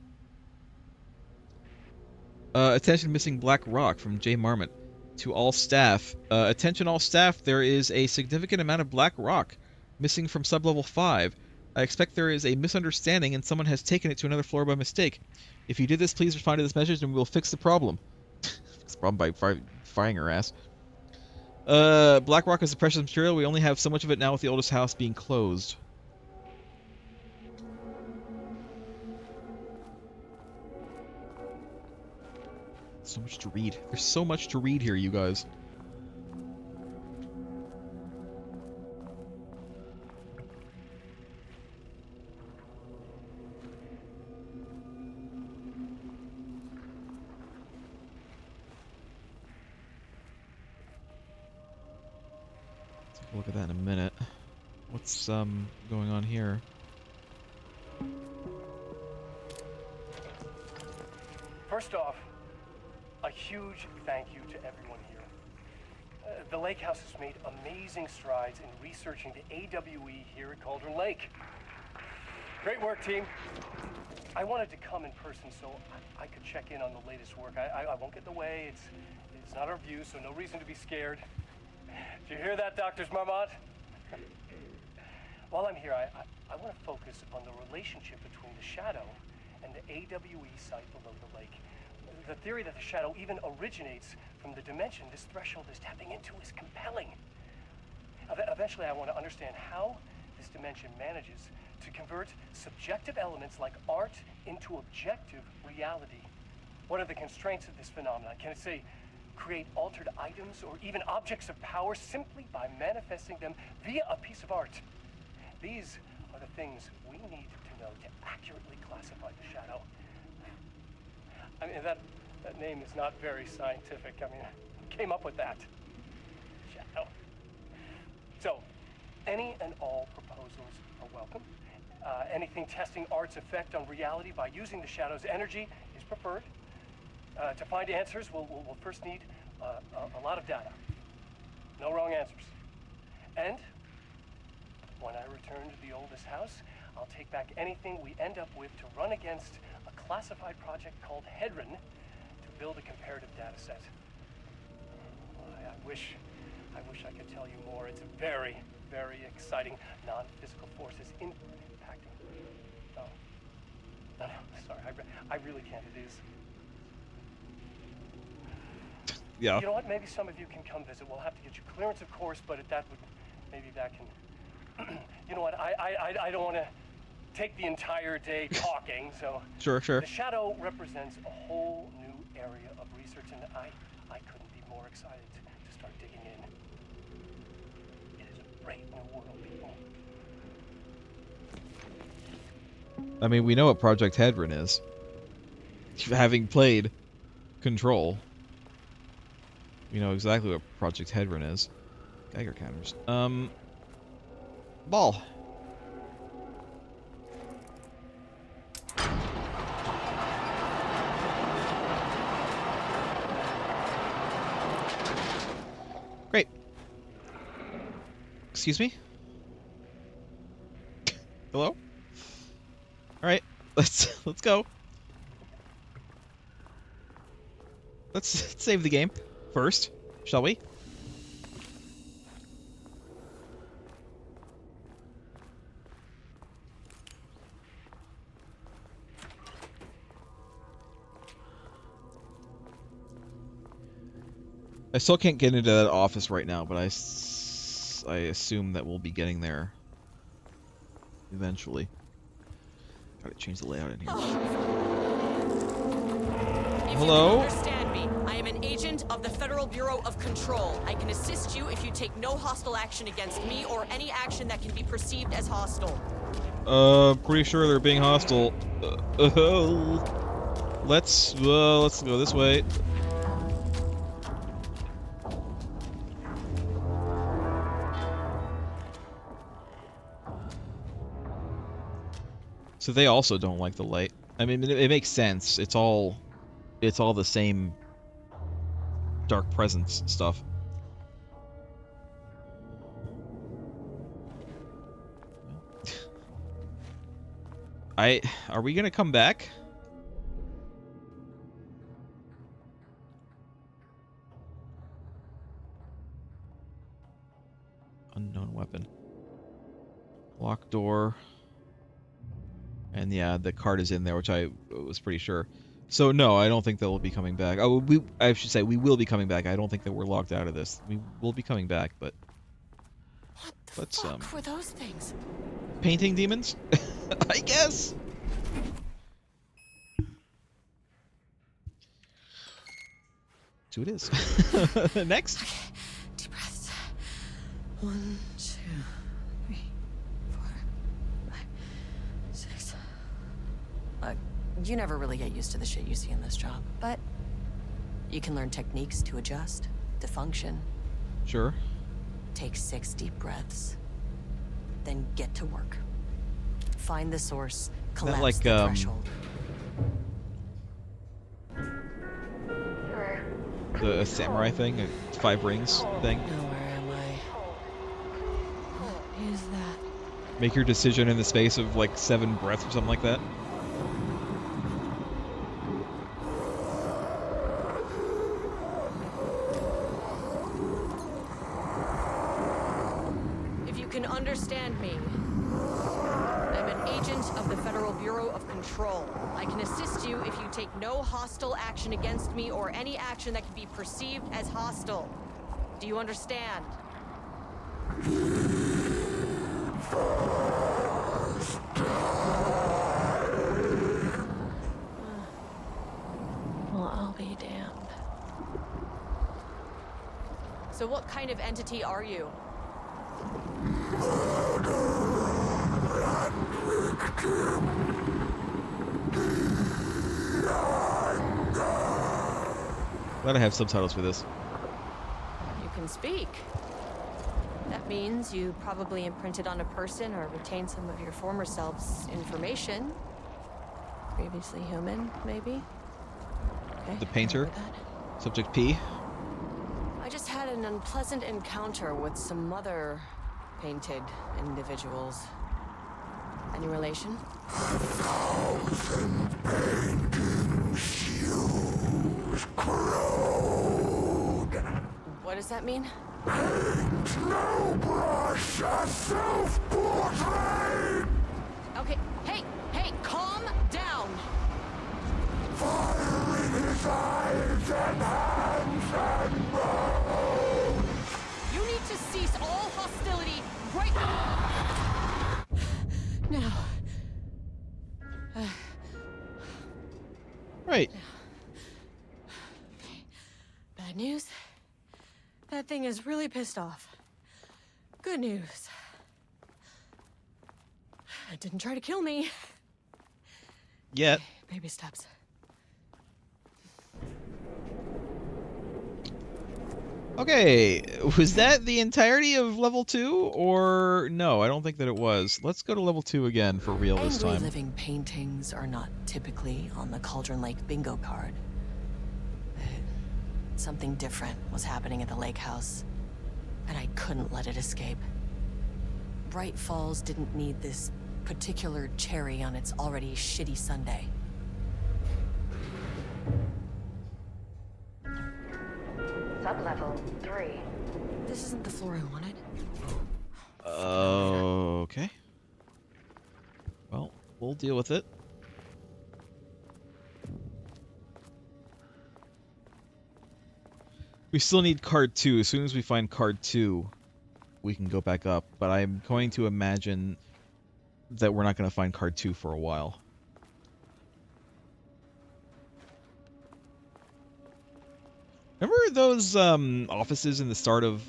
Speaker 2: Attention, missing black rock from J. Marmot. To all staff. Attention all staff, there is a significant amount of black rock missing from sublevel 5. I expect there is a misunderstanding and someone has taken it to another floor by mistake. If you did this, please respond to this message and we will fix the problem. Fix the problem by firing her ass. Black rock is a precious material. We only have so much of it now with the oldest house being closed. So much to read. There's so much to read here, you guys. Take a look at that in a minute. What's going on here?
Speaker 8: First off, a huge thank you to everyone here. The Lake House has made amazing strides in researching the AWE here at Cauldron Lake. Great work, team. I wanted to come in person so I could check in on the latest work. I won't get in the way. It's not our view, so no reason to be scared. Did you hear that, Dr. Marmont? While I'm here, I want to focus on the relationship between the Shadow and the AWE site below the lake. The theory that the Shadow even originates from the dimension this threshold is tapping into is compelling. Eventually, I want to understand how this dimension manages to convert subjective elements like art into objective reality. What are the constraints of this phenomenon? Can it, say, create altered items or even objects of power simply by manifesting them via a piece of art? These are the things we need to know to accurately classify the Shadow. I mean, that name is not very scientific. I mean, who came up with that? Shadow. So, any and all proposals are welcome. Anything testing art's effect on reality by using the Shadow's energy is preferred. To find answers, we'll first need a lot of data. No wrong answers. And when I return to the oldest house, I'll take back anything we end up with to run against a classified project called Hedron to build a comparative data set. I wish I could tell you more. It's very, very exciting. Non-physical forces impacting. No, sorry, I really can't. It is.
Speaker 2: Yeah.
Speaker 8: You know what? Maybe some of you can come visit. We'll have to get you clearance, of course, but maybe that can. You know what? I don't want to take the entire day talking, so.
Speaker 2: Sure.
Speaker 8: The Shadow represents a whole new area of research, and I couldn't be more excited to start digging in. It is a great new world, people.
Speaker 2: I mean, we know what Project Hedron is. Having played Control, we know exactly what Project Hedron is. Geiger counters. Ball. Great. Excuse me? Hello? All right, let's go. Let's save the game first, shall we? I still can't get into that office right now, but I assume that we'll be getting there eventually. Gotta change the layout in here. Hello?
Speaker 9: Understand me. I am an agent of the Federal Bureau of Control. I can assist you if you take no hostile action against me or any action that can be perceived as hostile.
Speaker 2: Pretty sure they're being hostile. Let's go this way. So they also don't like the light. I mean, it makes sense. It's all the same dark presence stuff. Are we gonna come back? Unknown weapon. Locked door. And yeah, the card is in there, which I was pretty sure. So no, I don't think that we'll be coming back. Oh, I should say we will be coming back. I don't think that we're locked out of this. We will be coming back, but
Speaker 1: What the fuck were those things?
Speaker 2: Painting demons? I guess. So it is. Next.
Speaker 1: Deep breaths. 1, 2, 3, 4, 5, 6. You never really get used to the shit you see in this job, but you can learn techniques to adjust, to function.
Speaker 2: Sure.
Speaker 1: Take 6 deep breaths, then get to work. Find the source, collapse
Speaker 2: like,
Speaker 1: the threshold.
Speaker 2: The samurai thing, 5 rings thing.
Speaker 1: Now where am I? What is that?
Speaker 2: Make your decision in the space of like 7 breaths or something like that.
Speaker 9: If you can understand me, I'm an agent of the Federal Bureau of Control. I can assist you if you take no hostile action against me or any action that can be perceived as hostile. Do you understand?
Speaker 1: Well, I'll be damned.
Speaker 9: So what kind of entity are you?
Speaker 2: Glad I have subtitles for this.
Speaker 9: You can speak. That means you probably imprinted on a person or retained some of your former self's information. Previously human, maybe? Okay,
Speaker 2: The painter.
Speaker 9: I'll go with that.
Speaker 2: Subject P.
Speaker 1: I just had an unpleasant encounter with some other painted individuals. Any relation? What does that mean?
Speaker 9: Okay, hey, calm down. You need to cease all hostility right
Speaker 1: No.
Speaker 2: Right.
Speaker 1: Bad news? That thing is really pissed off. Good news. It didn't try to kill me.
Speaker 2: Yet.
Speaker 1: Baby steps.
Speaker 2: Okay, was that the entirety of level 2? Or no, I don't think that it was. Let's go to level 2 again for real this
Speaker 1: Angry
Speaker 2: time.
Speaker 1: living paintings are not typically on the Cauldron Lake bingo card. But something different was happening at the lake house, and I couldn't let it escape. Bright Falls didn't need this particular cherry on its already shitty sundae.
Speaker 5: Sublevel 3.
Speaker 1: This isn't the floor I wanted.
Speaker 2: Okay. Well, we'll deal with it. We still need card 2. As soon as we find card 2, we can go back up. But I'm going to imagine that we're not going to find card 2 for a while. Remember those offices in the start of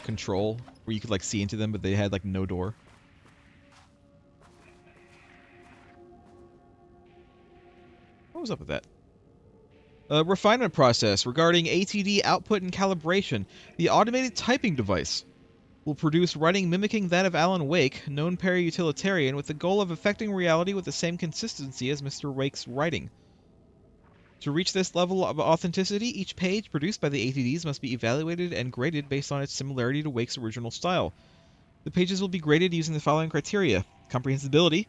Speaker 2: Control where you could like see into them, but they had like no door? What was up with that? Refinement process regarding ATD output and calibration. The automated typing device will produce writing mimicking that of Alan Wake, known para-utilitarian, with the goal of affecting reality with the same consistency as Mr. Wake's writing. To reach this level of authenticity, each page produced by the ATDs must be evaluated and graded based on its similarity to Wake's original style. The pages will be graded using the following criteria. Comprehensibility.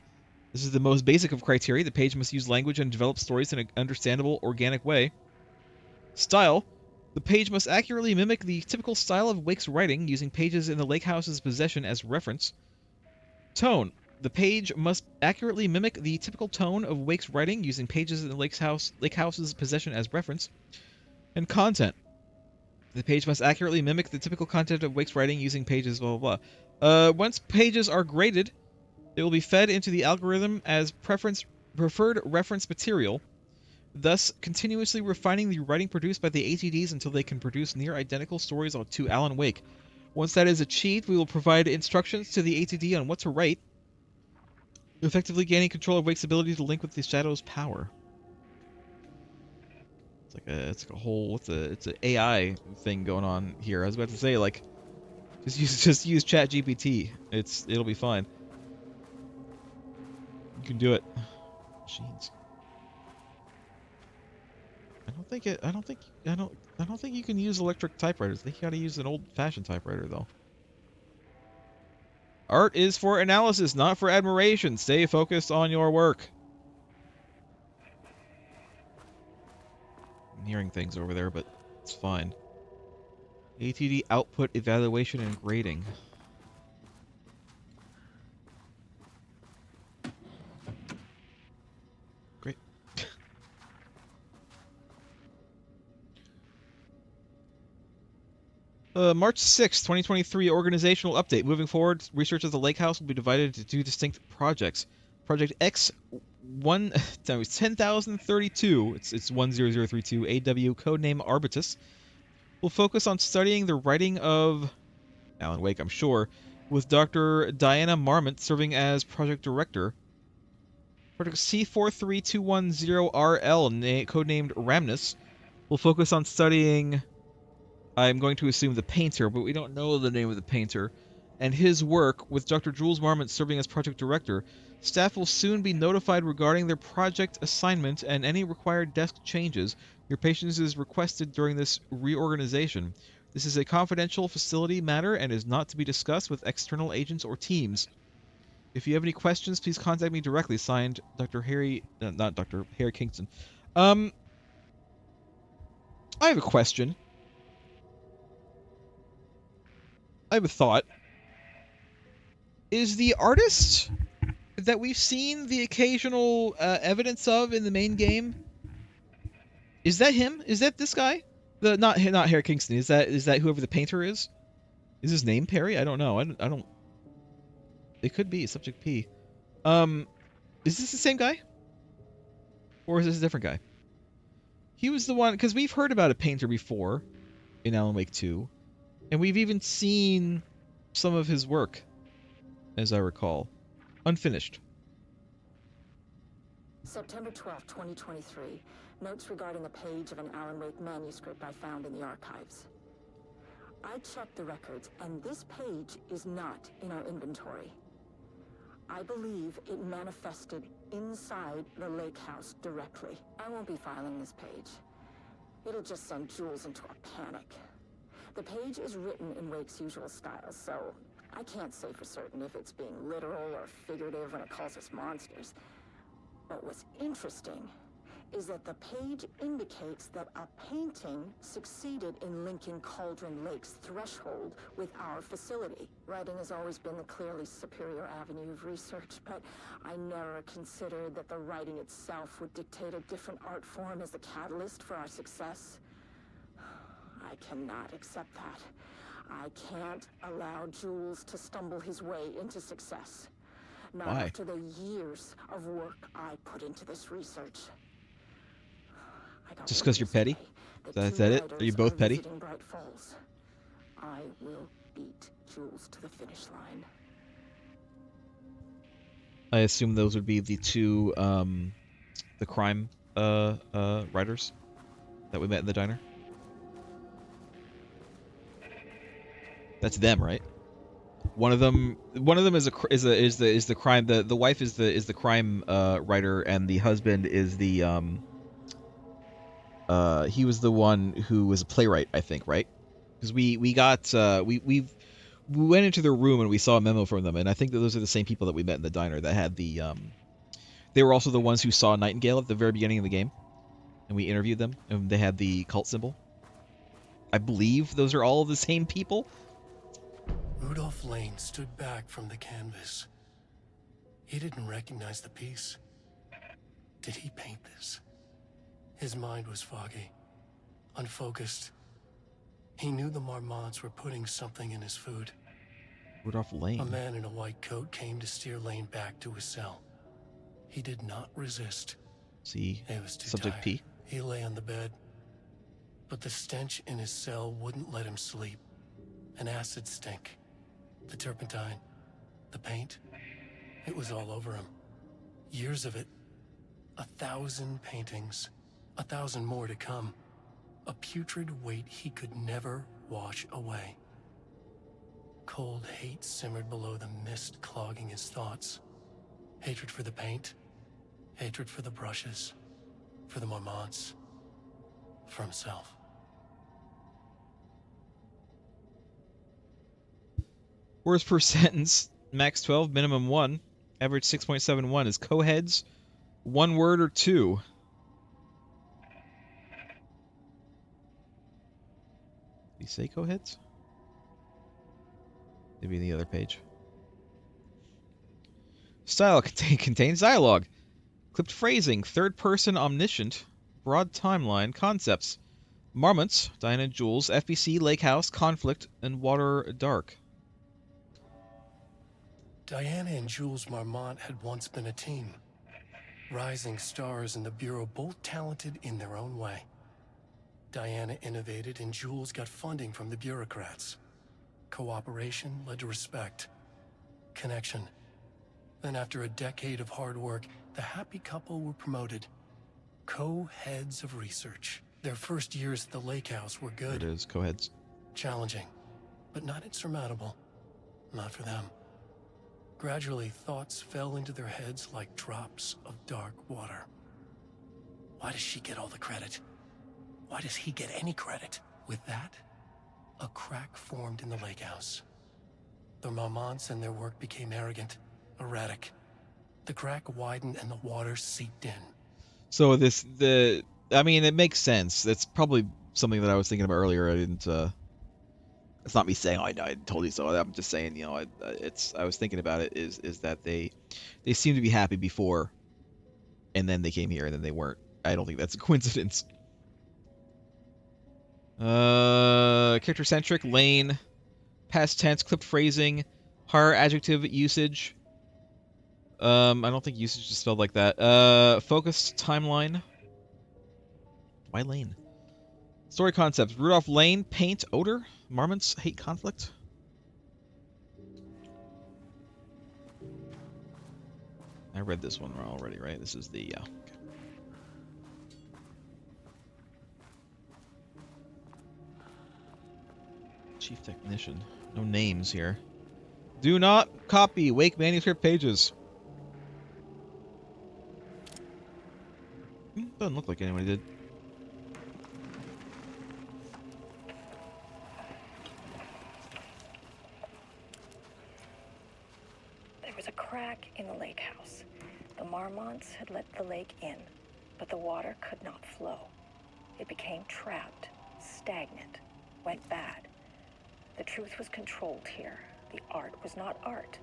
Speaker 2: This is the most basic of criteria. The page must use language and develop stories in an understandable, organic way. Style. The page must accurately mimic the typical style of Wake's writing, using pages in the lake house's possession as reference. Tone. The page must accurately mimic the typical tone of Wake's writing, using pages in the lake house's possession as reference. And content. The page must accurately mimic the typical content of Wake's writing, using pages blah blah blah. Once pages are graded, they will be fed into the algorithm as preferred reference material. thus continuously refining the writing produced by the ATDs until they can produce near-identical stories to Alan Wake. Once that is achieved, we will provide instructions to the ATD on what to write, effectively gaining control of Wake's ability to link with the Shadow's power. It's like a whole it's an AI thing going on here. I was about to say, like, just use ChatGPT. It'll be fine. You can do it. Machines. I don't think you can use electric typewriters. I think you gotta use an old-fashioned typewriter though. Art is for analysis, not for admiration. Stay focused on your work. I'm hearing things over there, but it's fine. ATD output evaluation and grading. Great. March 6, 2023, organizational update. Moving forward, research at the Lake House will be divided into 2 distinct projects. Project X 10,032, it's 10032 AW, codename Arbitus, will focus on studying the writing of Alan Wake, I'm sure, with Dr. Diana Marmont serving as project director. Project C43210RL, codenamed Ramnus, will focus on studying, I'm going to assume, the painter, but we don't know the name of the painter, and his work, with Dr. Jules Marmont serving as project director. Staff will soon be notified regarding their project assignment and any required desk changes. Your patience is requested during this reorganization. This is a confidential facility matter and is not to be discussed with external agents or teams. If you have any questions, please contact me directly. Signed, Dr. Harry... not Dr. Harry Kingston. I have a question. I have a thought. Is the artist that we've seen the occasional evidence of in the main game, is that him? Is that this guy? Not Harry Kingston. Is that whoever the painter is? Is his name Perry? I don't know. I don't. It could be subject P. Is this the same guy? Or is this a different guy? He was the one, because we've heard about a painter before in Alan Wake 2, and we've even seen some of his work, as I recall. Unfinished.
Speaker 7: September 12, 2023. Notes regarding a page of an Alan Wake manuscript I found in the archives. I checked the records, and this page is not in our inventory. I believe it manifested inside the lake house directly. I won't be filing this page. It'll just send Jules into a panic. The page is written in Wake's usual style, so I can't say for certain if it's being literal or figurative when it calls us monsters. But what's interesting is that the page indicates that a painting succeeded in linking Cauldron Lake's threshold with our facility. Writing has always been the clearly superior avenue of research, but I never considered that the writing itself would dictate a different art form as the catalyst for our success. I cannot accept that. I can't allow Jules to stumble his way into success. Not
Speaker 2: Why?
Speaker 7: after the years of work I put into this research.
Speaker 2: Just because you're petty? Is that it? Are you both petty?
Speaker 7: Bright Falls. I will beat Jules to the finish line.
Speaker 2: I assume those would be the two, the crime, writers that we met in the diner. That's them, right? One of them is the crime. The wife is the crime writer, and the husband is the he was the one who was a playwright, I think, right? Because we went into their room and we saw a memo from them, and I think that those are the same people that we met in the diner that had the they were also the ones who saw Nightingale at the very beginning of the game, and we interviewed them, and they had the cult symbol. I believe those are all the same people.
Speaker 8: Rudolph Lane stood back from the canvas. He didn't recognize the piece. Did he paint this? His mind was foggy, unfocused. He knew the Marmonts were putting something in his food.
Speaker 2: Rudolph Lane.
Speaker 8: A man in a white coat came to steer Lane back to his cell. He did not resist.
Speaker 2: See
Speaker 8: He was too
Speaker 2: subject
Speaker 8: tired.
Speaker 2: P.
Speaker 8: He lay on the bed, but the stench in his cell wouldn't let him sleep. An acid stink, the turpentine, the paint, it was all over him. Years of it, 1,000 paintings, 1,000 more to come. A putrid weight he could never wash away. Cold hate simmered below the mist clogging his thoughts. Hatred for the paint, hatred for the brushes, for the Marmonts, for himself.
Speaker 2: Words per sentence, max 12, minimum 1. Average 6.71 is co-heads. 1 word or 2. Did he say co-heads? Maybe in the other page. Style contains dialogue. Clipped phrasing, third-person omniscient, broad timeline, concepts. Marmots, Diana and Jules, FBC, Lake House, Conflict, and Water Dark.
Speaker 8: Diana and Jules Marmont had once been a team. Rising stars in the Bureau, both talented in their own way. Diana innovated and Jules got funding from the bureaucrats. Cooperation led to respect. Connection. Then after a decade of hard work, the happy couple were promoted. Co-heads of research. Their first years at the Lake House were good.
Speaker 2: It is co-heads.
Speaker 8: Challenging, but not insurmountable. Not for them. Gradually, thoughts fell into their heads like drops of dark water. Why does she get all the credit? Why does he get any credit? With that, a crack formed in the Lake House. The Marmonts and their work became arrogant, erratic. The crack widened and the water seeped in.
Speaker 2: So I mean, it makes sense. That's probably something that I was thinking about earlier. I didn't. It's not me saying, "Oh, I told you so." I'm just saying, you know, I was thinking about it. Is that they seemed to be happy before, and then they came here, and then they weren't. I don't think that's a coincidence. Character centric, Lane, past tense, clipped phrasing, higher adjective usage. I don't think usage is spelled like that. Focused timeline. Why Lane? Story concepts: Rudolph Lane, paint, odor, Marmots, hate, conflict. I read this one already, right? This is the okay. Chief technician. No names here. Do not copy Wake manuscript pages. Doesn't look like anybody did.
Speaker 10: There was a crack in the lake house. The Marmonts had let the lake in, but the water could not flow. It became trapped, stagnant, went bad. The truth was controlled here. The art was not art,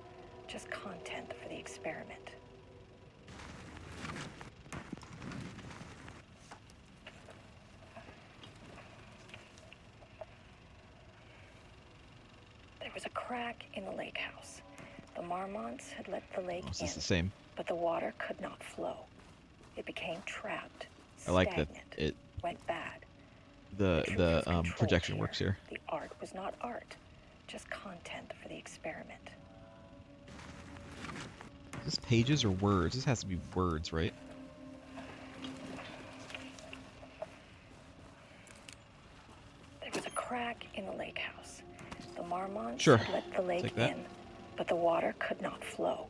Speaker 10: just content for the experiment. There was a crack in the lake house. The Marmonts had let the lake in,
Speaker 2: The same.
Speaker 10: but the water could not flow. It became trapped,
Speaker 2: I like that
Speaker 10: stagnant,
Speaker 2: it
Speaker 10: went bad.
Speaker 2: the projection works here.
Speaker 10: The art was not art, just content for the experiment.
Speaker 2: Is this pages or words? This has to be words, right?
Speaker 10: There was a crack in the lake house. The Marmonts
Speaker 2: Sure.
Speaker 10: had let the lake
Speaker 2: Take that.
Speaker 10: in, but the water could not flow.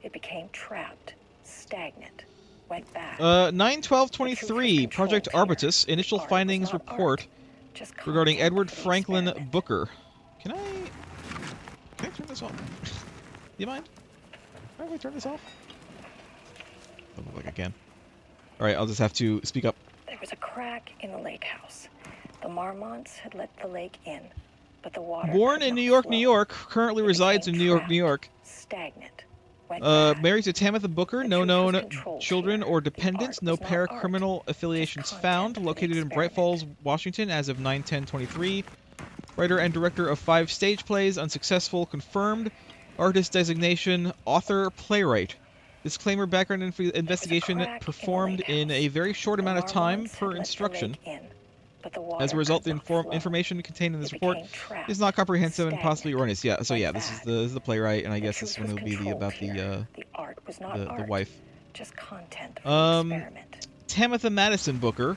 Speaker 10: It became trapped, stagnant, went bad.
Speaker 2: 9/12/23, Project Arbutus, initial
Speaker 10: Art was
Speaker 2: findings
Speaker 10: not
Speaker 2: report
Speaker 10: art, just
Speaker 2: regarding
Speaker 10: content
Speaker 2: Edward
Speaker 10: for the
Speaker 2: Franklin
Speaker 10: experiment.
Speaker 2: Booker. Can I turn this off? Do you mind? Can I turn this off? Doesn't look like I can. Alright, I'll just have to speak up.
Speaker 10: There was a crack in the lake house. The Marmonts had let the lake in, but the water
Speaker 2: Born
Speaker 10: could
Speaker 2: in
Speaker 10: not
Speaker 2: New York,
Speaker 10: flow.
Speaker 2: New York, currently
Speaker 10: It
Speaker 2: resides in
Speaker 10: became
Speaker 2: New York, New York.
Speaker 10: trapped, stagnant, went bad.
Speaker 2: Married to Tamitha Booker,
Speaker 10: The
Speaker 2: no
Speaker 10: truth
Speaker 2: known
Speaker 10: was controlled
Speaker 2: children
Speaker 10: here.
Speaker 2: or
Speaker 10: The
Speaker 2: dependents,
Speaker 10: art
Speaker 2: no
Speaker 10: was not
Speaker 2: paracriminal
Speaker 10: art,
Speaker 2: affiliations
Speaker 10: just
Speaker 2: found,
Speaker 10: content for the
Speaker 2: located in Bright Falls, Washington as of 9/10/23. Writer and director of 5 stage plays, unsuccessful, confirmed. Artist designation, author, playwright. Disclaimer: background investigation performed in a very short amount of time per instruction. As a result, the information contained in this report is not comprehensive and possibly erroneous. Yeah, so yeah, this is the playwright, and I guess this one will be about the wife.
Speaker 10: Just content for the experiment.
Speaker 2: Tamitha Madison Booker,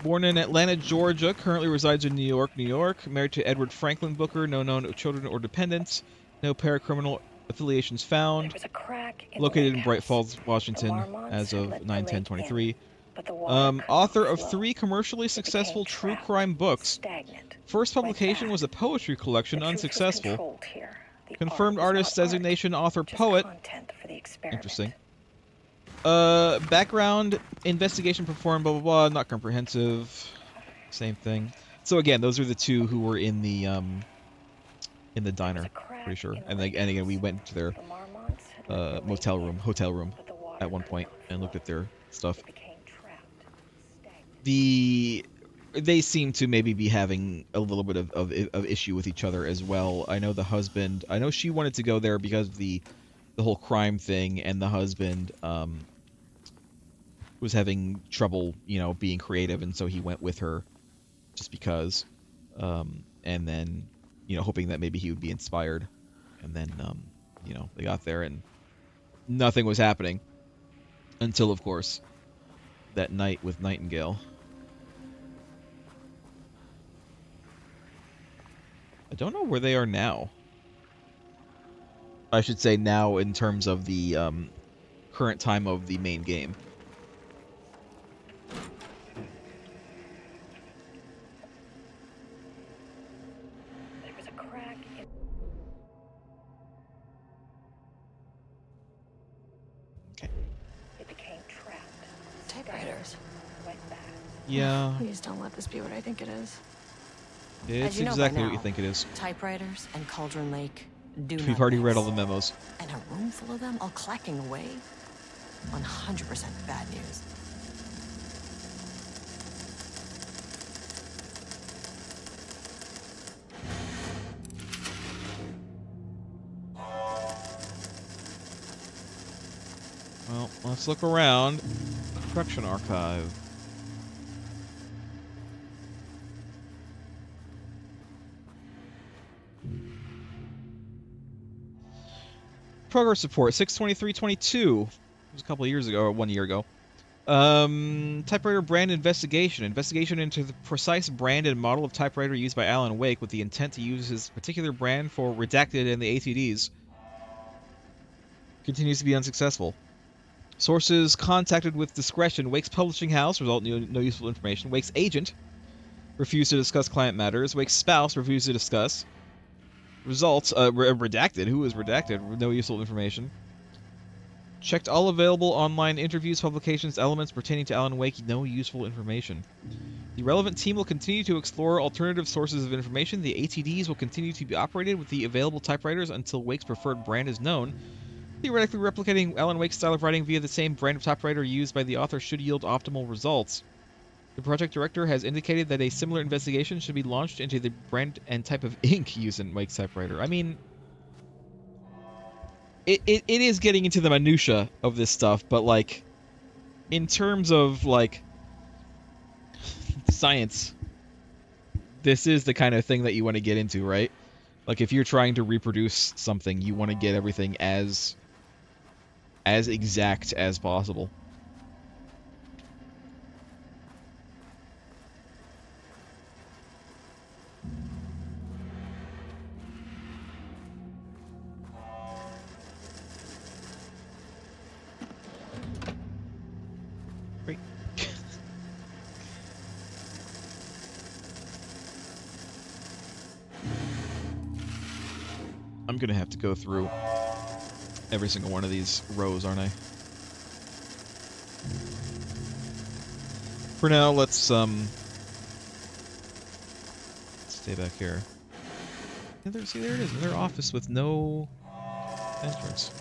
Speaker 2: born in Atlanta, Georgia, currently resides in New York, New York. Married to Edward Franklin Booker, no known children or dependents. No paracriminal affiliations found.
Speaker 10: There was a crack in
Speaker 2: Located
Speaker 10: the
Speaker 2: in
Speaker 10: lake
Speaker 2: Bright
Speaker 10: house.
Speaker 2: Falls, Washington,
Speaker 10: The Marmonts
Speaker 2: as
Speaker 10: had
Speaker 2: of
Speaker 10: let the
Speaker 2: 9/10/23.
Speaker 10: lake in, but the water could
Speaker 2: Author
Speaker 10: not
Speaker 2: of
Speaker 10: flow.
Speaker 2: 3 commercially
Speaker 10: It
Speaker 2: successful
Speaker 10: became
Speaker 2: true
Speaker 10: trapped,
Speaker 2: crime books.
Speaker 10: stagnant,
Speaker 2: First
Speaker 10: went
Speaker 2: publication
Speaker 10: bad.
Speaker 2: was a poetry collection,
Speaker 10: The truth was
Speaker 2: unsuccessful.
Speaker 10: controlled here. The
Speaker 2: Confirmed
Speaker 10: art was
Speaker 2: artist
Speaker 10: not art,
Speaker 2: designation, author,
Speaker 10: just
Speaker 2: poet.
Speaker 10: content for the experiment.
Speaker 2: Interesting. Background investigation performed, blah blah blah, not comprehensive. Same thing. So again, those are the 2 who were in the diner, pretty sure. And again, we went to their hotel room at one point and looked at their stuff. They seem to maybe be having a little bit of issue with each other as well. I know the husband, I know she wanted to go there because of the whole crime thing, and the husband was having trouble, being creative, and so he went with her just because, and then, hoping that maybe he would be inspired. And then, they got there and nothing was happening until, of course, that night with Nightingale. I don't know where they are now. I should say now in terms of the current time of the main game.
Speaker 10: There was a crack in...
Speaker 2: Okay.
Speaker 10: It became trapped.
Speaker 1: Typewriters.
Speaker 10: Went back.
Speaker 2: Yeah.
Speaker 1: Please don't let this be what I think it is.
Speaker 2: It's
Speaker 1: As you know by
Speaker 2: exactly what
Speaker 1: now,
Speaker 2: you think it is.
Speaker 1: Typewriters and Cauldron Lake do
Speaker 2: We've
Speaker 1: not
Speaker 2: already
Speaker 1: mix.
Speaker 2: read all the memos.
Speaker 1: And a room full of them all clacking away? 100% bad news.
Speaker 2: Well, let's look around. Correction archive. Progress report 6/23/22. It was a couple of years ago, or 1 year ago. Typewriter brand investigation. Investigation into the precise brand and model of typewriter used by Alan Wake with the intent to use his particular brand for Redacted and the ATDs. Continues to be unsuccessful. Sources contacted with discretion. Wake's publishing house, result no useful information. Wake's agent refused to discuss client matters. Wake's spouse refused to discuss. Results, redacted. Who is redacted? No useful information. Checked all available online interviews, publications, elements pertaining to Alan Wake. No useful information. The relevant team will continue to explore alternative sources of information. The ATDs will continue to be operated with the available typewriters until Wake's preferred brand is known. Theoretically, replicating Alan Wake's style of writing via the same brand of typewriter used by the author should yield optimal results. The project director has indicated that a similar investigation should be launched into the brand and type of ink used in Wake's typewriter. I mean, it is getting into the minutia of this stuff, but, like, in terms of, like, science, this is the kind of thing that you want to get into, right? Like, if you're trying to reproduce something, you want to get everything as exact as possible. Great. I'm gonna have to go through every single one of these rows, aren't I? For now, let's stay back here. See, there it is. Another office with no entrance.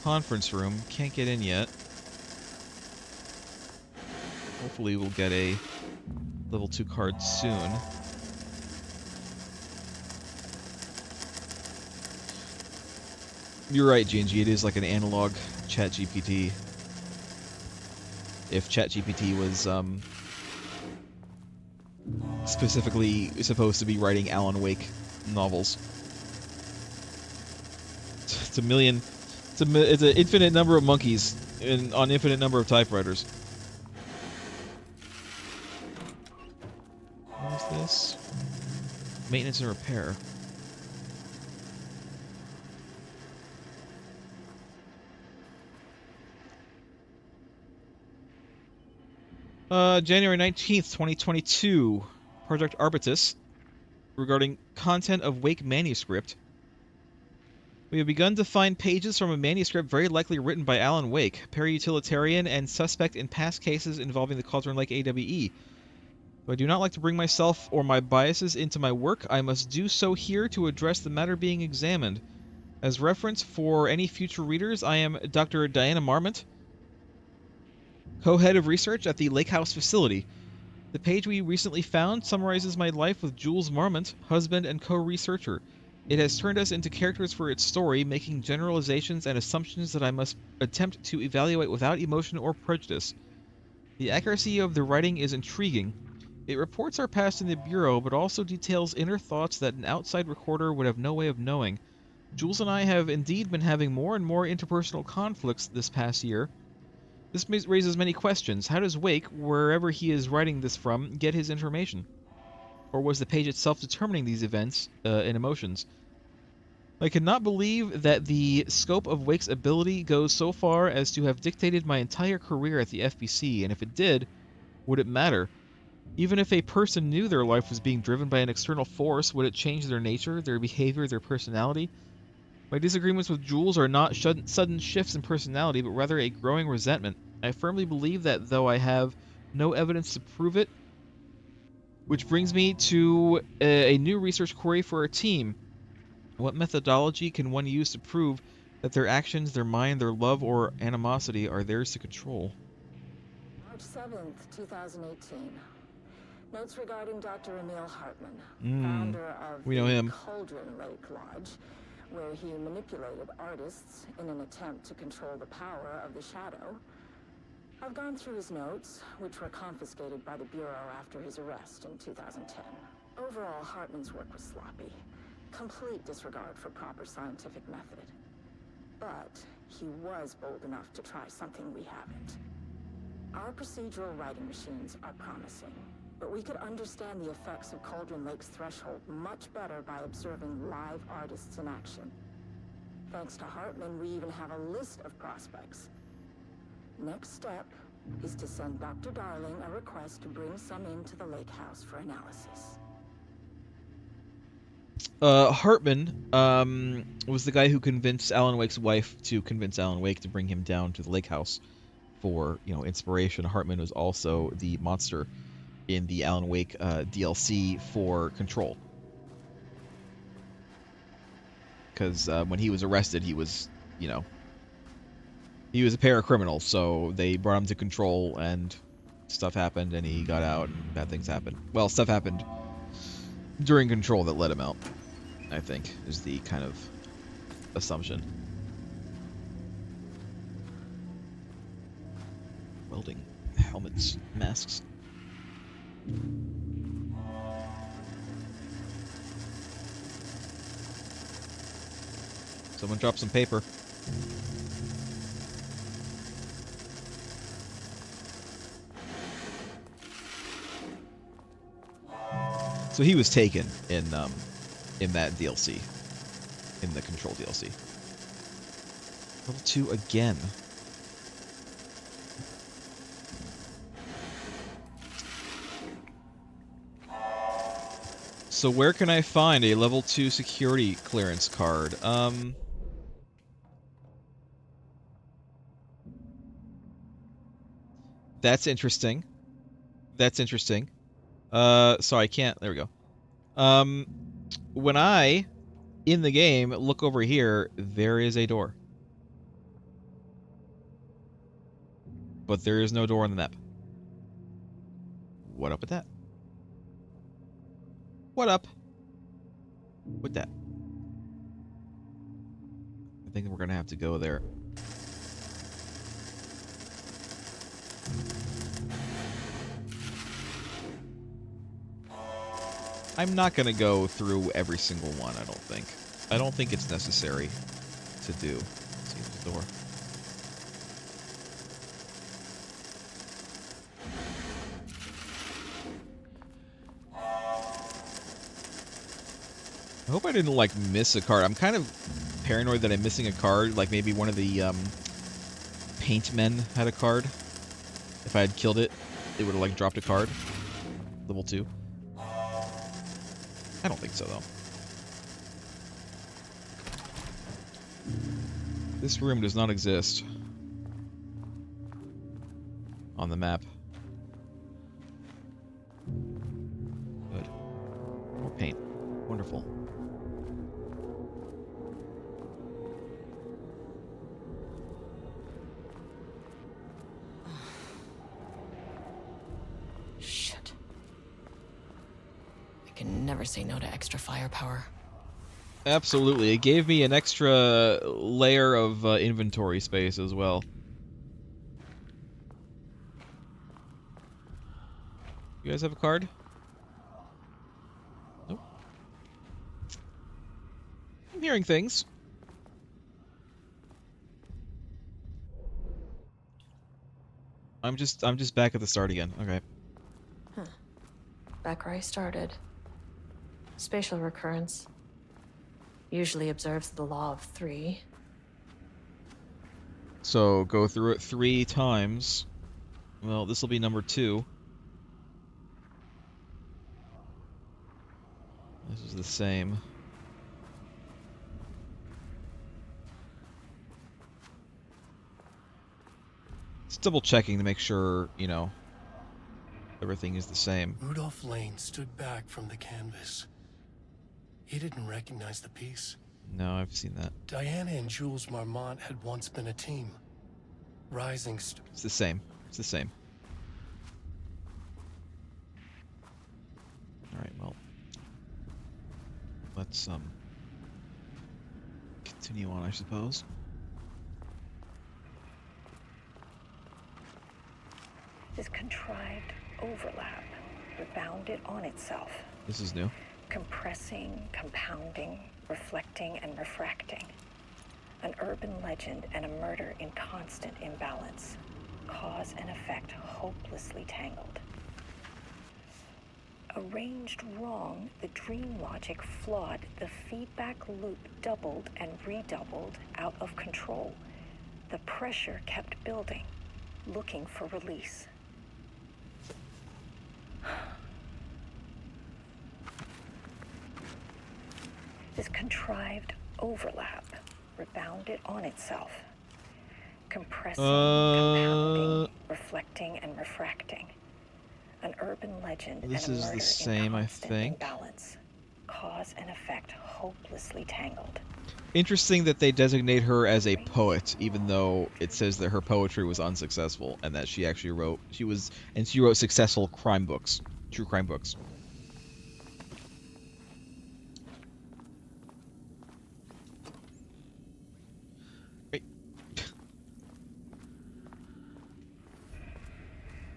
Speaker 2: Conference room. Can't get in yet. Hopefully we'll get a level 2 card soon. You're right, GNG. It is like an analog ChatGPT. If ChatGPT was specifically supposed to be writing Alan Wake novels, it's a million. It's an infinite number of monkeys on infinite number of typewriters. What is this? Maintenance and repair. January 19th, 2022. Project Arbitus. Regarding content of Wake manuscript. We have begun to find pages from a manuscript very likely written by Alan Wake, para-utilitarian and suspect in past cases involving the Cauldron Lake AWE. Though I do not like to bring myself or my biases into my work, I must do so here to address the matter being examined. As reference for any future readers, I am Dr. Diana Marmont, co-head of research at the Lake House facility. The page we recently found summarizes my life with Jules Marmont, husband and co-researcher. It has turned us into characters for its story, making generalizations and assumptions that I must attempt to evaluate without emotion or prejudice. The accuracy of the writing is intriguing. It reports our past in the Bureau, but also details inner thoughts that an outside recorder would have no way of knowing. Jules and I have indeed been having more and more interpersonal conflicts this past year. This raises many questions. How does Wake, wherever he is writing this from, get his information? Or was the page itself determining these events and emotions? I cannot believe that the scope of Wake's ability goes so far as to have dictated my entire career at the FBC, and if it did, would it matter? Even if a person knew their life was being driven by an external force, would it change their nature, their behavior, their personality? My disagreements with Jules are not sudden shifts in personality, but rather a growing resentment. I firmly believe that though I have no evidence to prove it, which brings me to a new research query for our team. What methodology can one use to prove that their actions, their mind, their love, or animosity are theirs to control?
Speaker 7: March 7th, 2018. Notes regarding Dr. Emil Hartman, founder of
Speaker 2: we know
Speaker 7: the
Speaker 2: him.
Speaker 7: Cauldron Lake Lodge, where he manipulated artists in an attempt to control the power of the Shadow. I've gone through his notes, which were confiscated by the Bureau after his arrest in 2010. Overall, Hartman's work was sloppy. Complete disregard for proper scientific method. But he was bold enough to try something we haven't. Our procedural writing machines are promising, but we could understand the effects of Cauldron Lake's threshold much better by observing live artists in action. Thanks to Hartman, we even have a list of prospects. Next step is to send Dr. Darling a request to bring some into the lake house for analysis.
Speaker 2: Hartman was the guy who convinced Alan Wake's wife to convince Alan Wake to bring him down to the lake house for, inspiration. Hartman was also the monster in the Alan Wake DLC for Control. Because when he was arrested, he was, he was a paracriminal, so they brought him to Control, and stuff happened, and he got out, and bad things happened. Well, stuff happened during Control that let him out, I think, is the kind of assumption. Welding helmets, masks. Someone dropped some paper. So he was taken in that DLC, in the Control DLC. Level 2 again. So where can I find a level 2 security clearance card? That's interesting. That's interesting. So I can't. There we go. When I, in the game, look over here, there is a door. But there is no door on the map. What up with that? What up with that? think we're gonna have to go there. I'm not gonna go through every single one, I don't think. I don't think it's necessary to do. Let's see the door. I hope I didn't, like, miss a card. I'm kind of paranoid that I'm missing a card. Like, maybe one of the, paint men had a card. If I had killed it, it would have, like, dropped a card. Level 2. I don't think so, though. This room does not exist on the map. Good. More paint. Wonderful.
Speaker 1: Shit. I can never say no to extra firepower.
Speaker 2: Absolutely. It gave me an extra layer of inventory space as well. You guys have a card? Nope. I'm hearing things. I'm just back at the start again. Okay.
Speaker 1: Huh. Back where I started. Spatial recurrence. Usually observes the law of 3.
Speaker 2: So go through it 3 times. Well, this will be number 2. This is the same. Just double checking to make sure, you know, everything is the same.
Speaker 8: Rudolph Lane stood back from the canvas. He didn't recognize the piece.
Speaker 2: No, I've seen that.
Speaker 8: Diana and Jules Marmont had once been a team. Rising
Speaker 2: It's the same. It's the same. Alright, well. Let's, continue on, I suppose.
Speaker 10: This contrived overlap rebounded on itself.
Speaker 2: This is new.
Speaker 10: Compressing, compounding, reflecting, and refracting. An urban legend and a murder in constant imbalance. Cause and effect hopelessly tangled. Arranged wrong, the dream logic flawed, the feedback loop doubled and redoubled out of control. The pressure kept building, looking for release. This contrived overlap rebounded on itself. Compressing, compounding, reflecting, and refracting. An urban legend and a
Speaker 2: This is
Speaker 10: murder
Speaker 2: the same,
Speaker 10: in
Speaker 2: I
Speaker 10: constant
Speaker 2: think.
Speaker 10: imbalance. Cause and effect hopelessly tangled.
Speaker 2: Interesting that they designate her as a poet, even though it says that her poetry was unsuccessful, and that she actually wrote, she wrote successful crime books, true crime books. Great.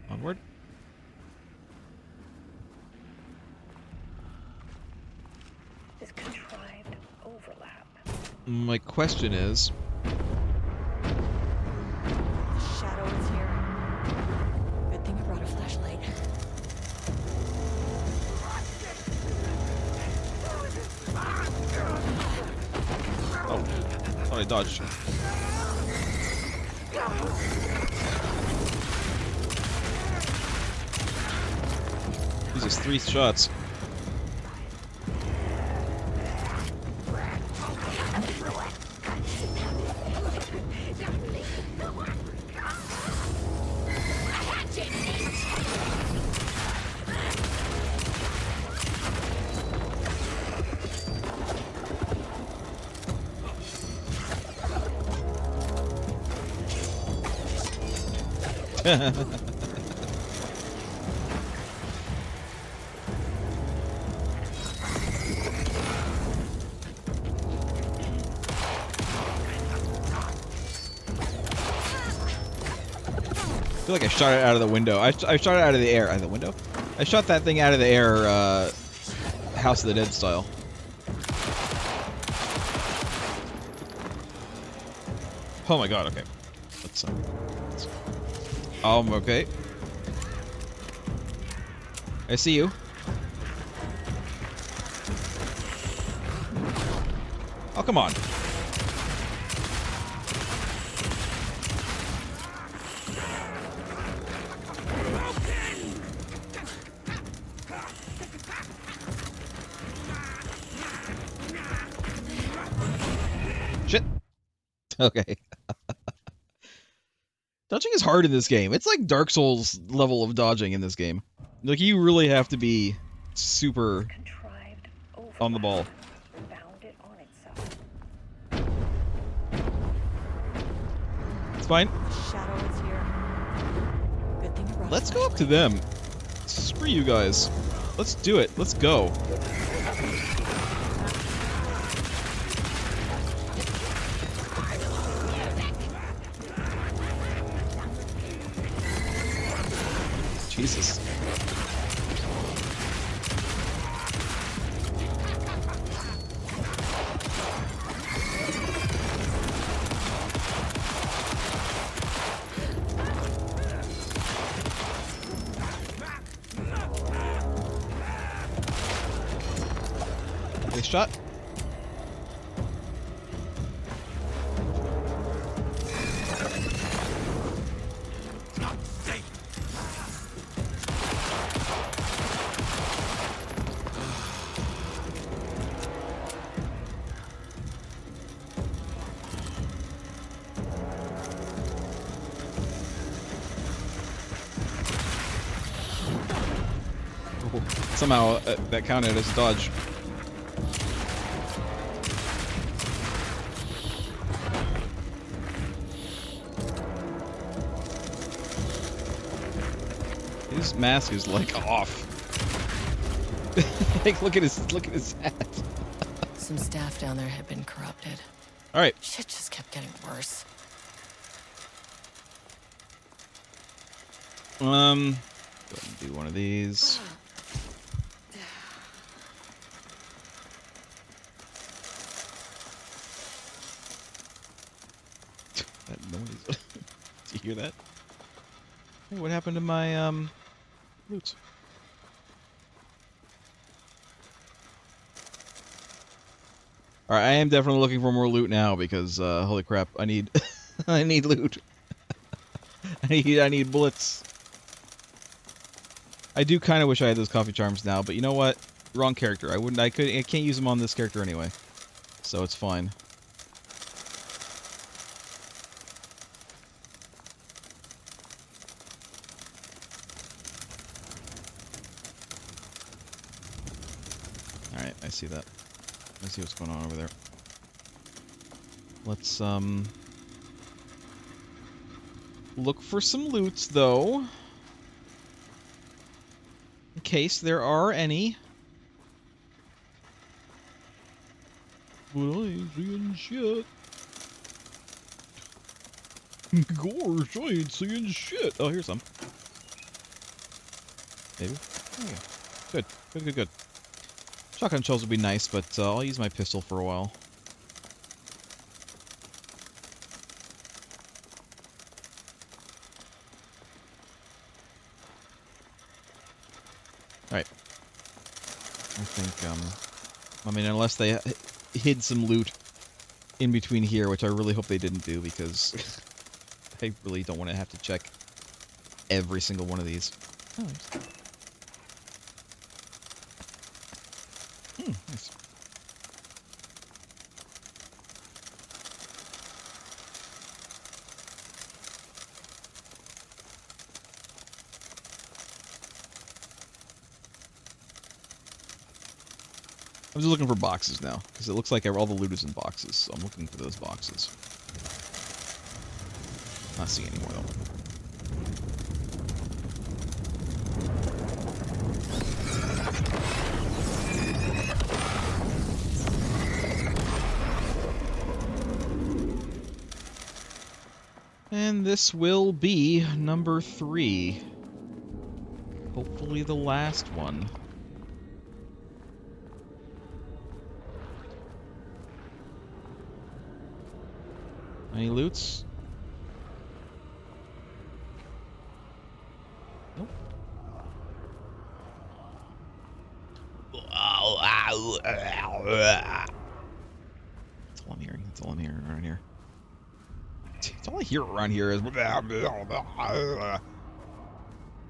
Speaker 2: Onward.
Speaker 10: This contrived overlap.
Speaker 2: My question is,
Speaker 1: The shadow is here. Good thing I brought a flashlight.
Speaker 2: oh, thought I dodged. Jesus, 3 shots. feel like I shot it out of the window. I shot it out of the air. Out of the window? I shot that thing out of the air, House of the Dead style. Oh my god, okay. Let's okay. I see you. Oh, come on. Shit. Okay. Dodging is hard in this game. It's like Dark Souls level of dodging in this game. Like, you really have to be super on the ball. It's fine.
Speaker 9: Shadow is here. Good thing you
Speaker 2: Let's go up to them. Screw you guys. Let's do it. Let's go. Jesus. Nice shot. Somehow that counted as a dodge. His mask is like off. Like, look at his hat.
Speaker 1: Some staff down there had been corrupted.
Speaker 2: All right.
Speaker 1: Shit just kept getting worse.
Speaker 2: Go ahead and do one of these. That noise. Do you hear that? Hey, what happened to my roots? Alright, I am definitely looking for more loot now because holy crap, I need I need loot. I need bullets. I do kind of wish I had those coffee charms now, but you know what? Wrong character. I can't use them on this character anyway. So it's fine. Alright, I see that. I see what's going on over there. Let's look for some loots though. In case there are any. But I ain't seeing shit. Gosh, I ain't seeing shit. Oh, here's some. Maybe. There you go. Good. Good, good, good. Shotgun shells would be nice, but I'll use my pistol for a while. Alright. I think, I mean, unless they hid some loot in between here, which I really hope they didn't do, because I really don't want to have to check every single one of these. Oh, nice. I'm just looking for boxes now, because it looks like all the loot is in boxes, so I'm looking for those boxes. Not seeing any more, though. And this will be number 3. Hopefully the last one. Any loots? Nope. That's all I'm hearing. That's all I'm hearing around here. That's all I hear around here is... Can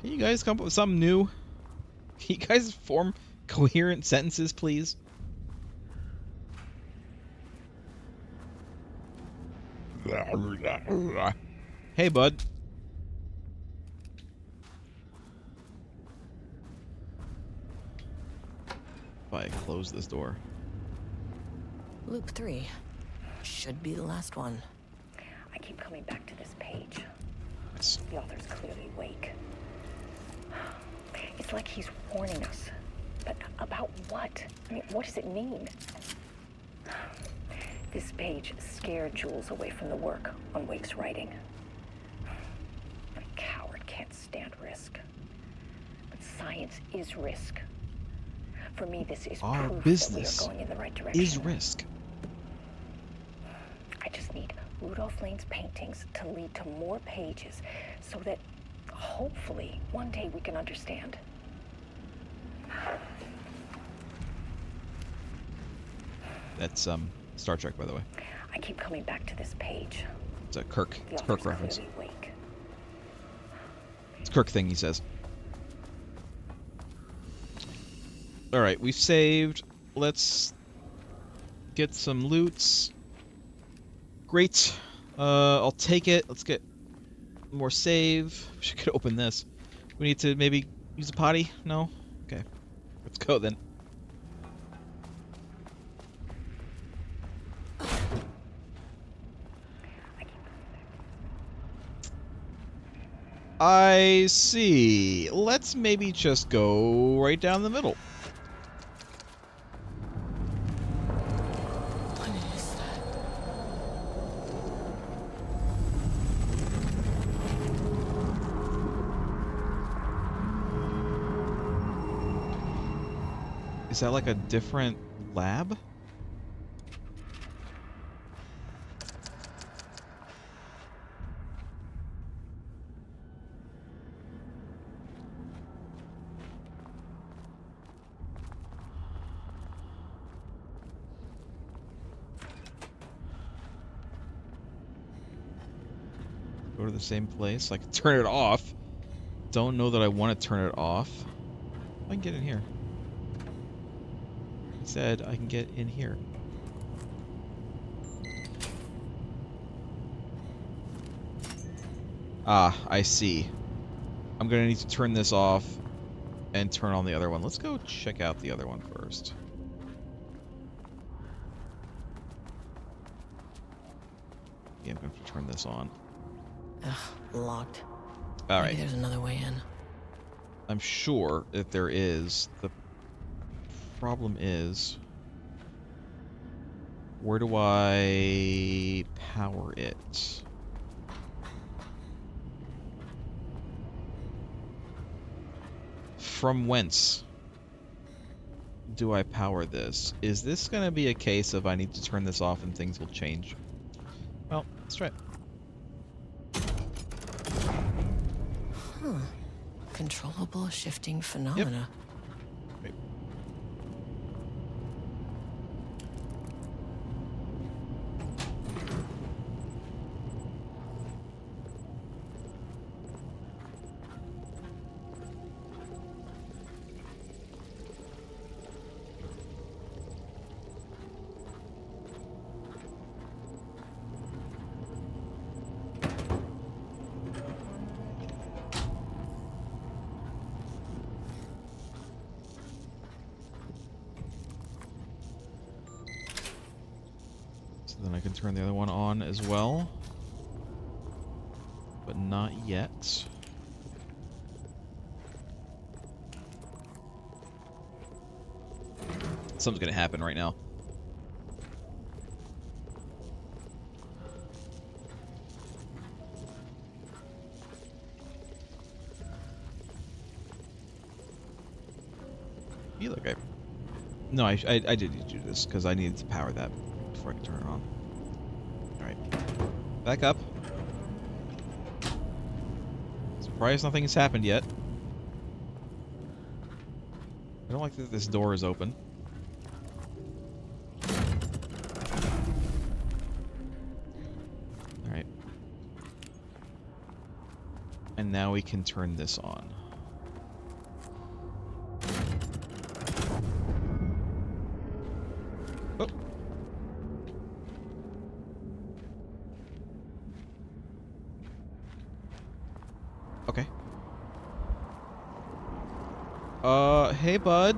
Speaker 2: you guys come up with something new? Can you guys form coherent sentences, please? Hey, bud. If I close this door.
Speaker 1: Loop 3. Should be the last one.
Speaker 10: I keep coming back to this page.
Speaker 2: Yes.
Speaker 10: The author's clearly awake. It's like he's warning us. But about what? I mean, what does it mean? This page scared Jules away from the work on Wake's writing. A coward can't stand risk. But science is risk. For me, this is
Speaker 2: Our
Speaker 10: proof
Speaker 2: business
Speaker 10: that we are going in the right direction.
Speaker 2: is risk.
Speaker 10: I just need Rudolph Lane's paintings to lead to more pages so that hopefully one day we can understand.
Speaker 2: That's Star Trek, by the way.
Speaker 10: I keep coming back to this page.
Speaker 2: It's a Kirk.
Speaker 10: The
Speaker 2: It's a Kirk
Speaker 10: author's
Speaker 2: reference.
Speaker 10: clearly awake.
Speaker 2: It's a Kirk thing, he says. Alright, we've saved. Let's get some loots. Great. I'll take it. Let's get more save. We should open this. We need to maybe use a potty? No? Okay. Let's go then. I see. Let's maybe just go right down the middle.
Speaker 1: What is that?
Speaker 2: Is that like a different lab? Go to the same place. I can turn it off. Don't know that I want to turn it off. I can get in here. I said I can get in here. Ah, I see. I'm gonna need to turn this off and turn on the other one. Let's go check out the other one first. Yeah, I'm gonna have to turn this on.
Speaker 1: Ugh, locked.
Speaker 2: All
Speaker 1: Maybe
Speaker 2: right.
Speaker 1: there's another way in.
Speaker 2: I'm sure that there is. The problem is, where do I power it? From whence do I power this? Is this going to be a case of I need to turn this off and things will change? Well, let's try it.
Speaker 1: Huh. Controllable shifting phenomena.
Speaker 2: Wait. Then I can turn the other one on as well. But not yet. Something's gonna happen right now. feel like I... No, I did need to do this, because I needed to power that before I could turn it on. Alright. Back up. Surprised nothing has happened yet. I don't like that this door is open. Alright. And now we can turn this on. Oh. Okay. Hey, bud.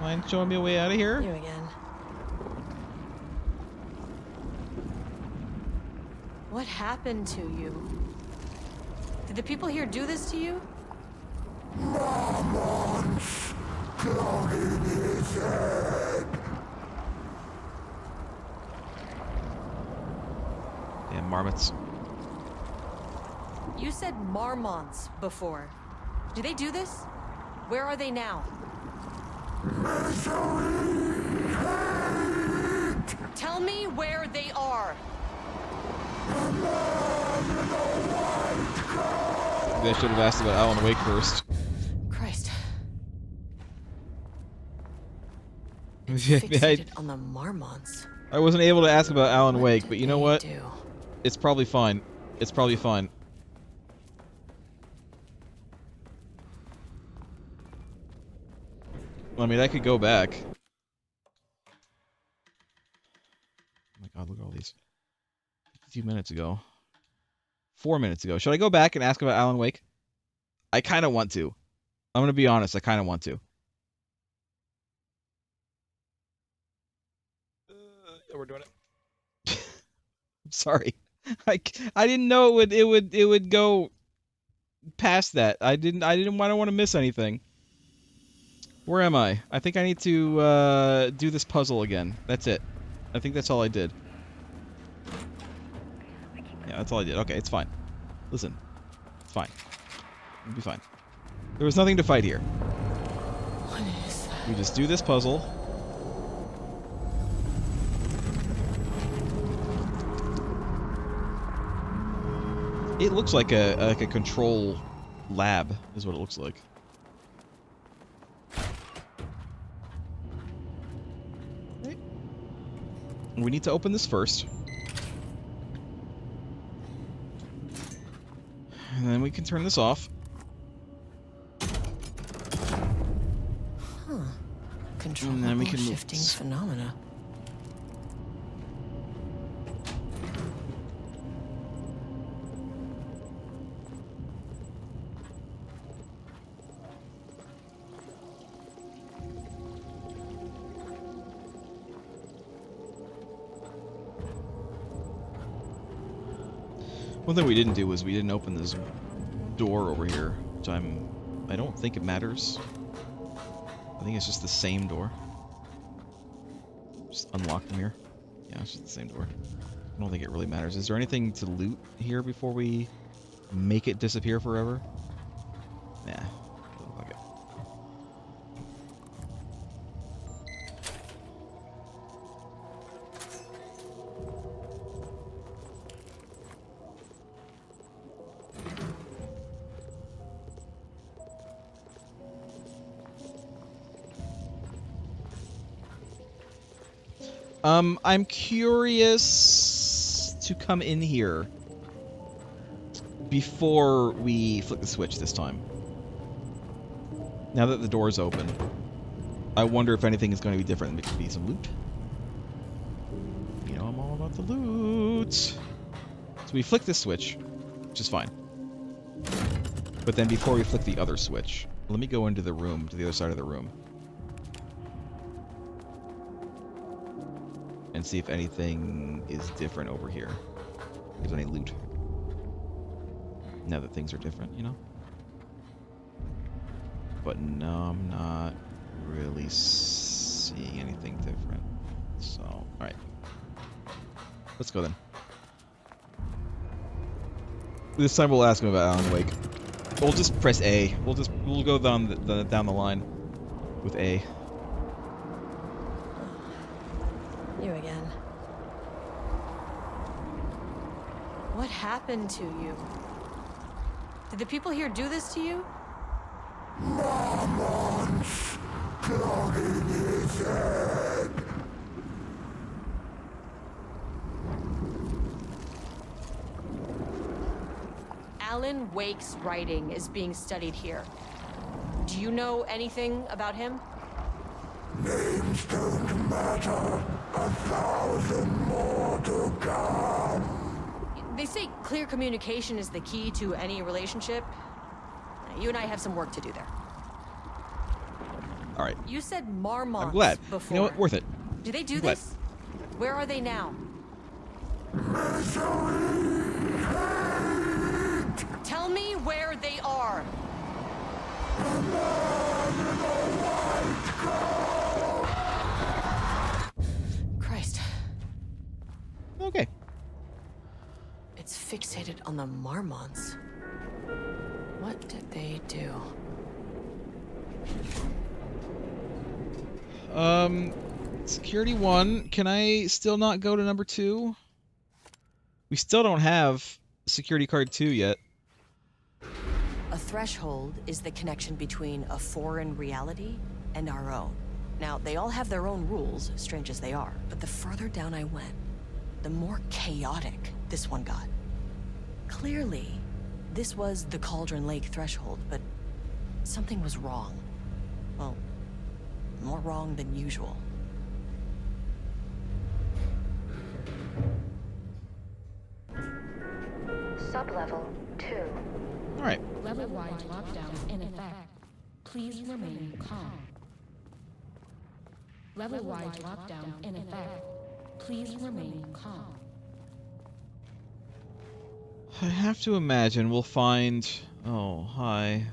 Speaker 2: Mind showing me a way out of here?
Speaker 1: You again. What happened to you? Did the people here do this to you?
Speaker 2: Damn marmots.
Speaker 1: You said marmots before. Do they do this? Where are they now? Tell me where they are.
Speaker 2: Maybe I should have asked about Alan Wake first.
Speaker 1: Christ.
Speaker 2: Yeah,
Speaker 1: Fixated on the marmots.
Speaker 2: I wasn't able to ask about Alan Wake, but you know what?
Speaker 1: Do?
Speaker 2: It's probably fine. It's probably fine. I mean, I could go back. Oh my god, look at all these. 52 minutes ago. 4 minutes ago. Should I go back and ask about Alan Wake? I kind of want to. I'm going to be honest, I kind of want to. Yeah, we're doing it. I'm sorry. I didn't know it would go past that. I don't want to miss anything. Where am I? I think I need to do this puzzle again. That's it. I think that's all I did. Yeah, that's all I did. Okay, it's fine. Listen. It's fine. It'll be fine. There was nothing to fight here.
Speaker 1: What is that?
Speaker 2: We just do this puzzle. It looks like a control lab, is what it looks like. Okay. We need to open this first. And then we can turn this off.
Speaker 1: Huh. Control
Speaker 2: And then we can
Speaker 1: shifting phenomena.
Speaker 2: One thing we didn't do was we didn't open this door over here, which I don't think it matters. I think it's just the same door. Just unlock from here. Yeah, it's just the same door. I don't think it really matters. Is there anything to loot here before we make it disappear forever? Nah, doesn't look like it. I'm curious to come in here before we flick the switch this time. Now that the door's open, I wonder if anything is going to be different. It could be some loot. You know, I'm all about the loot. So we flick this switch, which is fine. But then before we flick the other switch, let me go into the room, to the other side of the room. And see if anything is different over here. If there's any loot. Now that things are different, you know? But no, I'm not really seeing anything different. So, alright. Let's go then. This time we'll ask him about Alan Wake. We'll just press A. We'll go down the line with A.
Speaker 9: You again. What happened to you? Did the people here do this to you?
Speaker 11: Marmon's plugging his head.
Speaker 9: Alan Wake's writing is being studied here. Do you know anything about him?
Speaker 11: Names don't matter. 1,000 more to come.
Speaker 9: They say clear communication is the key to any relationship. You and I have some work to do there.
Speaker 2: All right.
Speaker 9: You said Marmonts
Speaker 2: I'm glad.
Speaker 9: before.
Speaker 2: You know what? Worth it.
Speaker 9: Do they do this? Where are they now?
Speaker 11: Misery, hate.
Speaker 9: Tell me where they are.
Speaker 11: The man in the white coat.
Speaker 9: Christ.
Speaker 2: Okay.
Speaker 9: It's fixated on the Marmonts. What did they do?
Speaker 2: Security 1. Can I still not go to number 2? We still don't have security card 2 yet.
Speaker 1: A threshold is the connection between a foreign reality and our own. Now, they all have their own rules, strange as they are, but the further down I went, the more chaotic this one got. Clearly, this was the Cauldron Lake threshold, but something was wrong. Well, more wrong than usual.
Speaker 5: Sublevel 2.
Speaker 2: All right.
Speaker 7: Level-wide lockdown in effect. Please remain calm. Level-wide lockdown in effect. Please remain calm.
Speaker 2: I have to imagine we'll find... Oh, hi.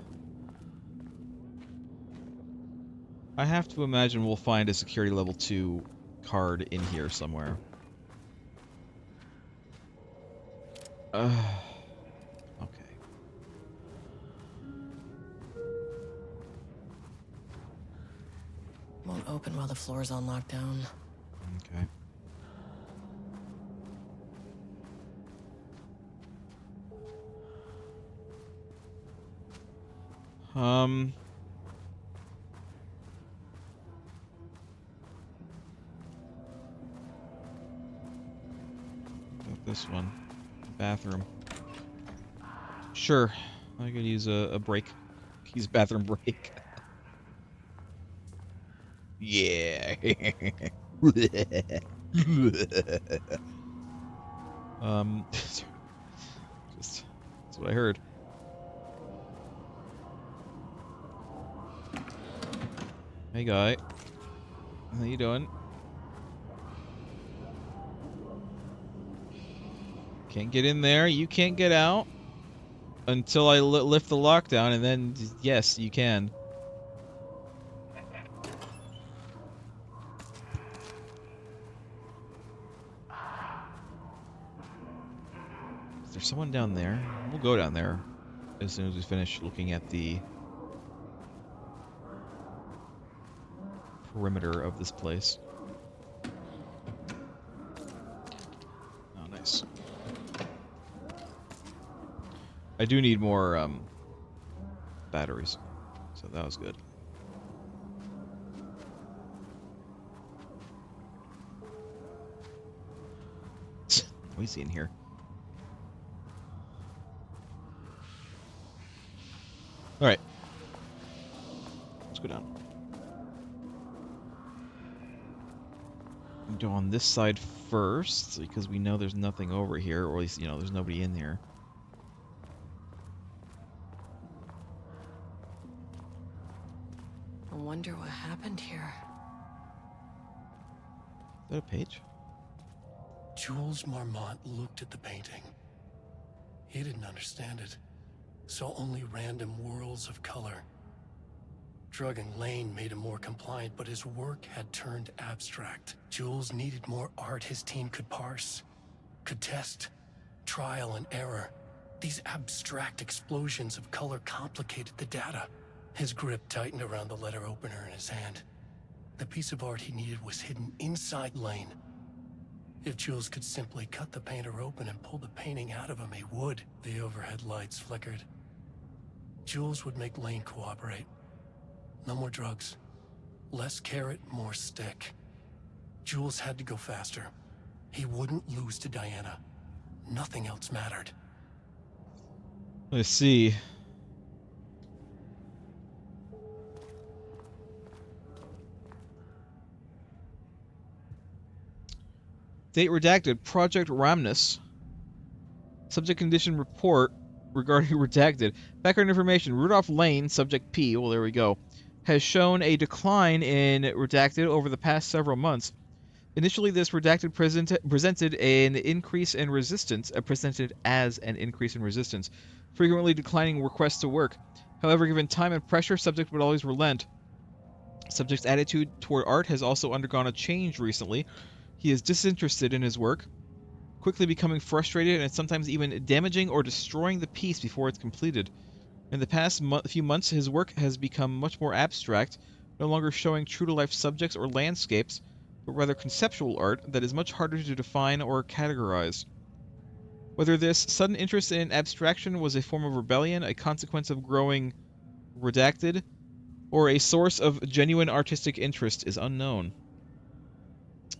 Speaker 2: I have to imagine we'll find a security level 2 card in here somewhere. Okay.
Speaker 1: Won't open while the floor's on lockdown.
Speaker 2: Okay. This one. Bathroom. Sure. I could use a break. Use bathroom break. Yeah. Just that's what I heard. Hey guy. How you doing? Can't get in there. You can't get out until I lift the lockdown, and then yes, you can. Is there someone down there? We'll go down there as soon as we finish looking at the perimeter of this place. Oh, nice. I do need more batteries, so that was good. Noisy in here. All right, let's go down. Go on this side first because we know there's nothing over here, or at least you know there's nobody in here.
Speaker 1: I wonder what happened here.
Speaker 2: Is that a page?
Speaker 8: Jules Marmont looked at the painting. He didn't understand it. Saw only random whirls of color. Drugging Lane made him more compliant, but his work had turned abstract. Jules needed more art his team could parse, could test, trial and error. These abstract explosions of color complicated the data. His grip tightened around the letter opener in his hand. The piece of art he needed was hidden inside Lane. If Jules could simply cut the painter open and pull the painting out of him, he would. The overhead lights flickered. Jules would make Lane cooperate. No more drugs. Less carrot, more stick. Jules had to go faster. He wouldn't lose to Diana. Nothing else mattered.
Speaker 2: Let's see. Date redacted. Project Ramnus. Subject condition report regarding redacted. Background information. Rudolph Lane, subject P, well there we go, has shown a decline in redacted over the past several months. Initially, this redacted presented an increase in resistance, presented as an increase in resistance, frequently declining requests to work. However, given time and pressure, subject would always relent. Subject's attitude toward art has also undergone a change recently. He is disinterested in his work, quickly becoming frustrated and sometimes even damaging or destroying the piece before it's completed. In the past few months, his work has become much more abstract, no longer showing true-to-life subjects or landscapes, but rather conceptual art that is much harder to define or categorize. Whether this sudden interest in abstraction was a form of rebellion, a consequence of growing redacted, or a source of genuine artistic interest is unknown.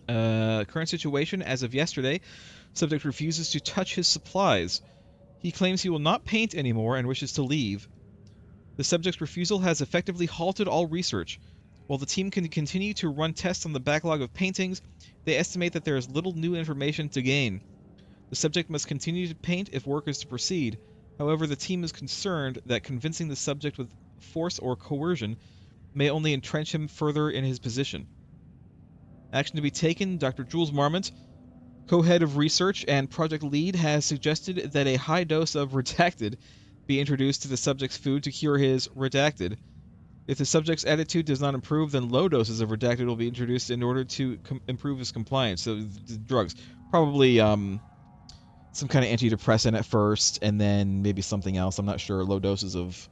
Speaker 2: Current situation, as of yesterday, subject refuses to touch his supplies. He claims he will not paint anymore and wishes to leave. The subject's refusal has effectively halted all research. While the team can continue to run tests on the backlog of paintings, they estimate that there is little new information to gain. The subject must continue to paint if work is to proceed. However, the team is concerned that convincing the subject with force or coercion may only entrench him further in his position. Action to be taken. Dr. Jules Marmont, co-head of research and project lead, has suggested that a high dose of redacted be introduced to the subject's food to cure his redacted. If the subject's attitude does not improve, then low doses of redacted will be introduced in order to improve his compliance. So, drugs. Probably some kind of antidepressant at first, and then maybe something else. I'm not sure. Low doses of,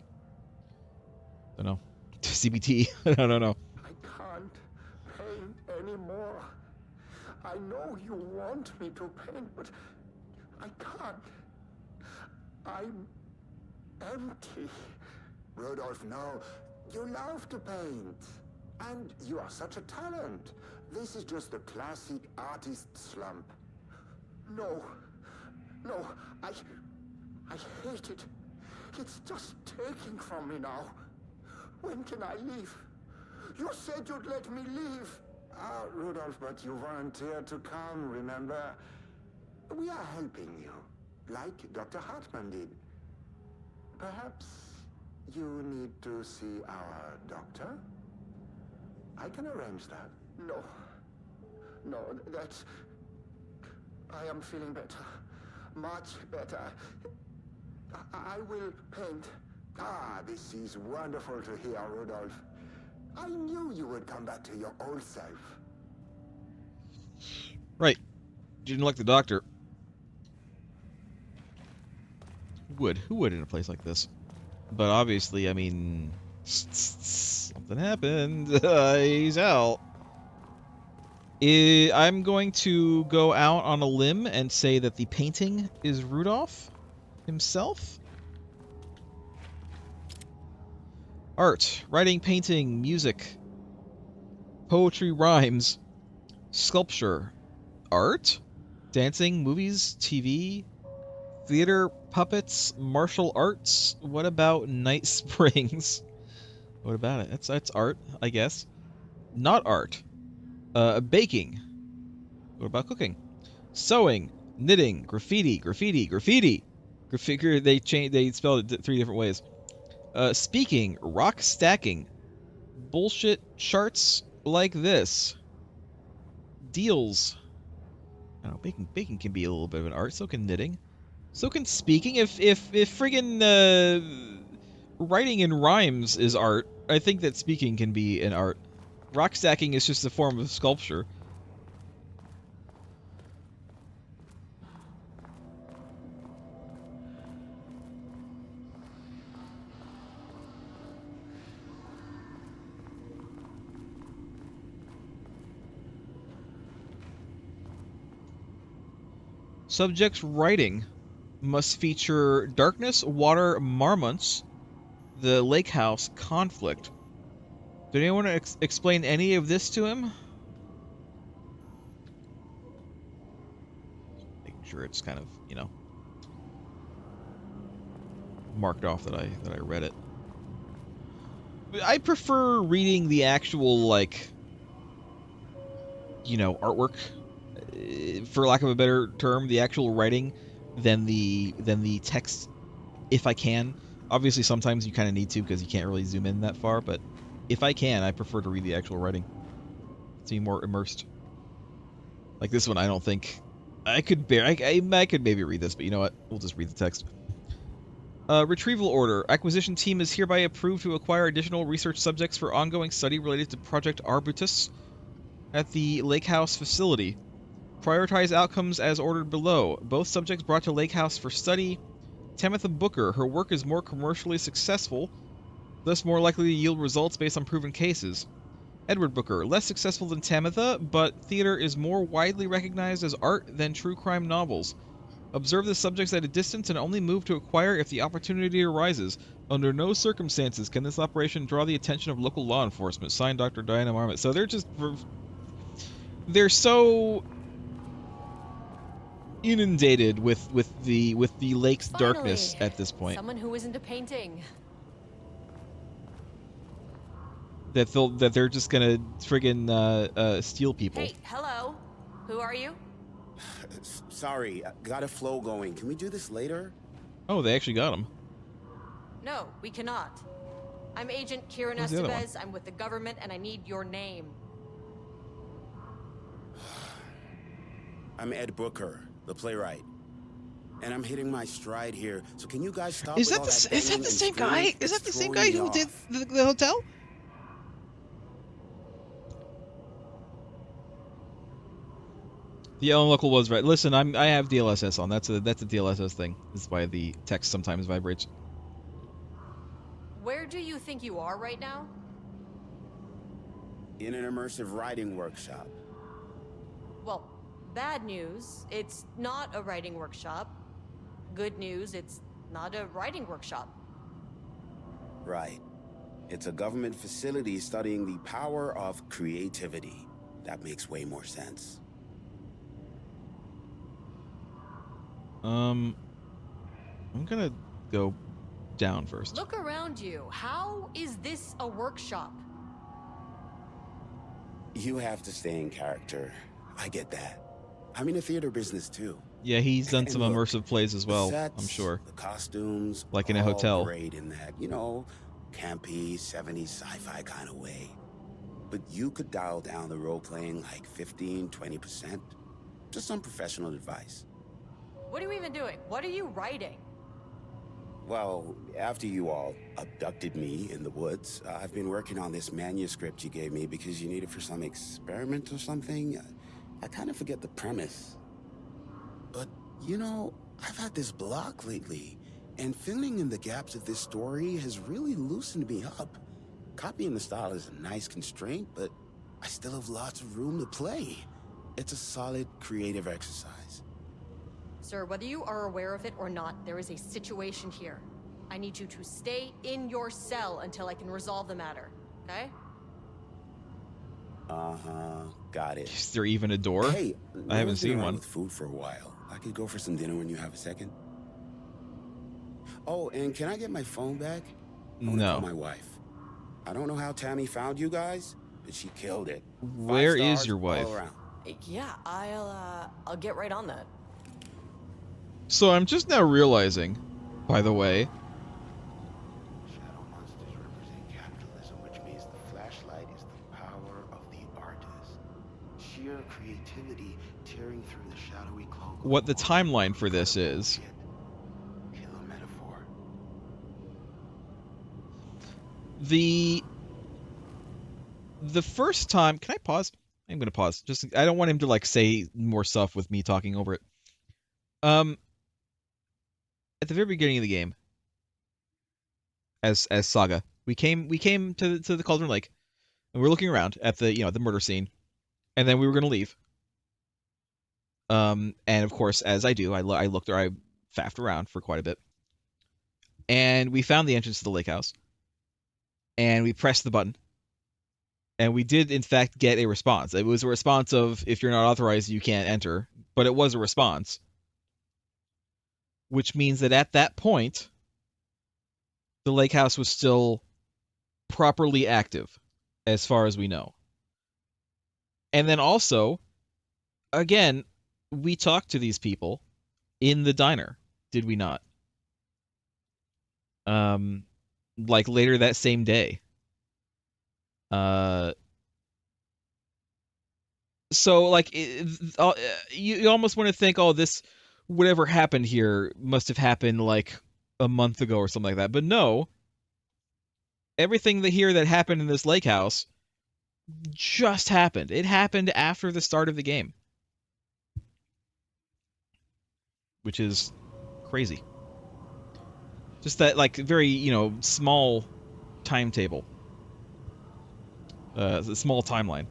Speaker 2: I don't know, CBT. I don't know.
Speaker 11: I can't paint anymore. I know you want me to paint, but I can't. I'm empty.
Speaker 12: Rudolph, no. You love to paint. And you are such a talent. This is just the classic artist slump.
Speaker 11: No. No, I hate it. It's just taking from me now. When can I leave? You said you'd let me leave.
Speaker 12: Ah, Rudolph, but you volunteered to come, remember? We are helping you, like Dr. Hartman did. Perhaps you need to see our doctor? I can arrange that.
Speaker 11: No. No, that's... I am feeling better. Much better. I will paint.
Speaker 12: Ah, this is wonderful to hear, Rudolph. I knew you would come back to your old self.
Speaker 2: Right. You didn't like the doctor. Who would in a place like this? But obviously, I mean, something happened. He's out. I'm going to go out on a limb and say that the painting is Rudolph himself. Art, writing, painting, music, poetry, rhymes, sculpture, art, dancing, movies, TV, theater, puppets, martial arts. What about Night Springs? What about it? That's art, I guess. Not art. Baking. What about cooking? Sewing, knitting, graffiti. They spelled it 3 different ways. Speaking, rock stacking, bullshit charts like this. Deals. I don't know, baking can be a little bit of an art. So can knitting. So can speaking. If friggin' writing in rhymes is art, I think that speaking can be an art. Rock stacking is just a form of sculpture. Subject's writing must feature darkness, water, marmots, the lake house, conflict. Did anyone explain any of this to him? Making sure it's kind of, you know, marked off that I read it. I prefer reading the actual, like, you know, artwork, for lack of a better term, the actual writing than the text, if I can. Obviously, sometimes you kind of need to because you can't really zoom in that far, but if I can, I prefer to read the actual writing to be more immersed. Like this one, I don't think I could bear. I could maybe read this, but you know what? We'll just read the text. Retrieval order. Acquisition team is hereby approved to acquire additional research subjects for ongoing study related to Project Arbutus at the Lake House facility. Prioritize outcomes as ordered below. Both subjects brought to Lake House for study. Tamitha Booker. Her work is more commercially successful, thus more likely to yield results based on proven cases. Edward Booker. Less successful than Tamitha, but theater is more widely recognized as art than true crime novels. Observe the subjects at a distance and only move to acquire if the opportunity arises. Under no circumstances can this operation draw the attention of local law enforcement. Signed, Dr. Diana Marmot. So they're so inundated with the lake's darkness at this point.
Speaker 1: Someone who isn't a painting.
Speaker 2: That they're just gonna friggin' steal people.
Speaker 9: Hey, hello. Who are you?
Speaker 13: Sorry, got a flow going. Can we do this later?
Speaker 2: Oh, they actually got him.
Speaker 9: No, we cannot. I'm Agent Kieran
Speaker 2: Who's the other one?
Speaker 9: Estevez. I'm with the government, and I need your name.
Speaker 13: I'm Ed Booker, the playwright. And I'm hitting my stride here, so can you guys stop
Speaker 2: Is
Speaker 13: with
Speaker 2: that
Speaker 13: all
Speaker 2: the
Speaker 13: that
Speaker 2: is that
Speaker 13: banging
Speaker 2: the
Speaker 13: and
Speaker 2: same
Speaker 13: screaming?
Speaker 2: guy? Is
Speaker 13: It's
Speaker 2: that the same
Speaker 13: throwing
Speaker 2: guy
Speaker 13: me
Speaker 2: who
Speaker 13: off.
Speaker 2: did the hotel? The local was right. Listen, I have DLSS on. That's a DLSS thing. This is why the text sometimes vibrates.
Speaker 9: Where do you think you are right now?
Speaker 13: In an immersive writing workshop.
Speaker 9: Well, bad news, it's not a writing workshop. Good news, it's not a writing workshop.
Speaker 13: Right. It's a government facility studying the power of creativity. That makes way more sense.
Speaker 2: I'm gonna go down first.
Speaker 9: Look around you. How is this a workshop?
Speaker 13: You have to stay in character. I get that. I'm in the theater business too.
Speaker 2: Yeah, he's done
Speaker 13: And
Speaker 2: some
Speaker 13: look,
Speaker 2: immersive plays as well,
Speaker 13: the sets,
Speaker 2: I'm sure.
Speaker 13: The costumes,
Speaker 2: Like in a
Speaker 13: all
Speaker 2: hotel.
Speaker 13: great in that, you know, campy, 70s sci-fi kind of way. But you could dial down the role-playing like 15, 20%. Just some professional advice.
Speaker 9: What are you even doing? What are you writing?
Speaker 13: Well, after you all abducted me in the woods, I've been working on this manuscript you gave me because you need it for some experiment or something. I kind of forget the premise. But, you know, I've had this block lately, and filling in the gaps of this story has really loosened me up. Copying the style is a nice constraint, but I still have lots of room to play. It's a solid creative exercise.
Speaker 9: Sir, whether you are aware of it or not, there is a situation here. I need you to stay in your cell until I can resolve the matter, okay?
Speaker 13: Uh-huh, got it.
Speaker 2: Is there even a door?
Speaker 13: Hey,
Speaker 2: I haven't seen
Speaker 13: been around
Speaker 2: one.
Speaker 13: with food for a while. I could go for some dinner when you have a second. Oh, and can I get my phone back? I wanna call
Speaker 2: No.
Speaker 13: my wife. I don't know how Tammy found you guys, but she killed it.
Speaker 2: Where
Speaker 13: 5
Speaker 2: is
Speaker 13: stars
Speaker 2: your
Speaker 13: all
Speaker 2: wife?
Speaker 13: around.
Speaker 1: Yeah, I'll get right on that.
Speaker 2: So I'm just now realizing, by the way,
Speaker 12: Shadow monsters represent capitalism, which means the flashlight is the power of the artist. Sheer creativity tearing through the shadowy cloak.
Speaker 2: what the timeline for this is.
Speaker 12: Killer metaphor.
Speaker 2: The first time, can I pause? I'm gonna pause. Just I don't want him to like say more stuff with me talking over it. At the very beginning of the game, as Saga, we came to the Cauldron Lake, and we're looking around at the the murder scene, and then we were gonna leave. And of course, as I do, I looked or I faffed around for quite a bit. And we found the entrance to the lake house. And we pressed the button. And we did, in fact, get a response. It was a response of, if you're not authorized, you can't enter. But it was a response. Which means that at that point, the lake house was still properly active, as far as we know. And then also, again, we talked to these people in the diner, did we not? Like later that same day. So like you almost want to think, oh, this whatever happened here must have happened like a month ago or something like that. But no, everything that happened in this lake house just happened. It happened after the start of the game, which is crazy. Just that like very, small timetable. The small timeline.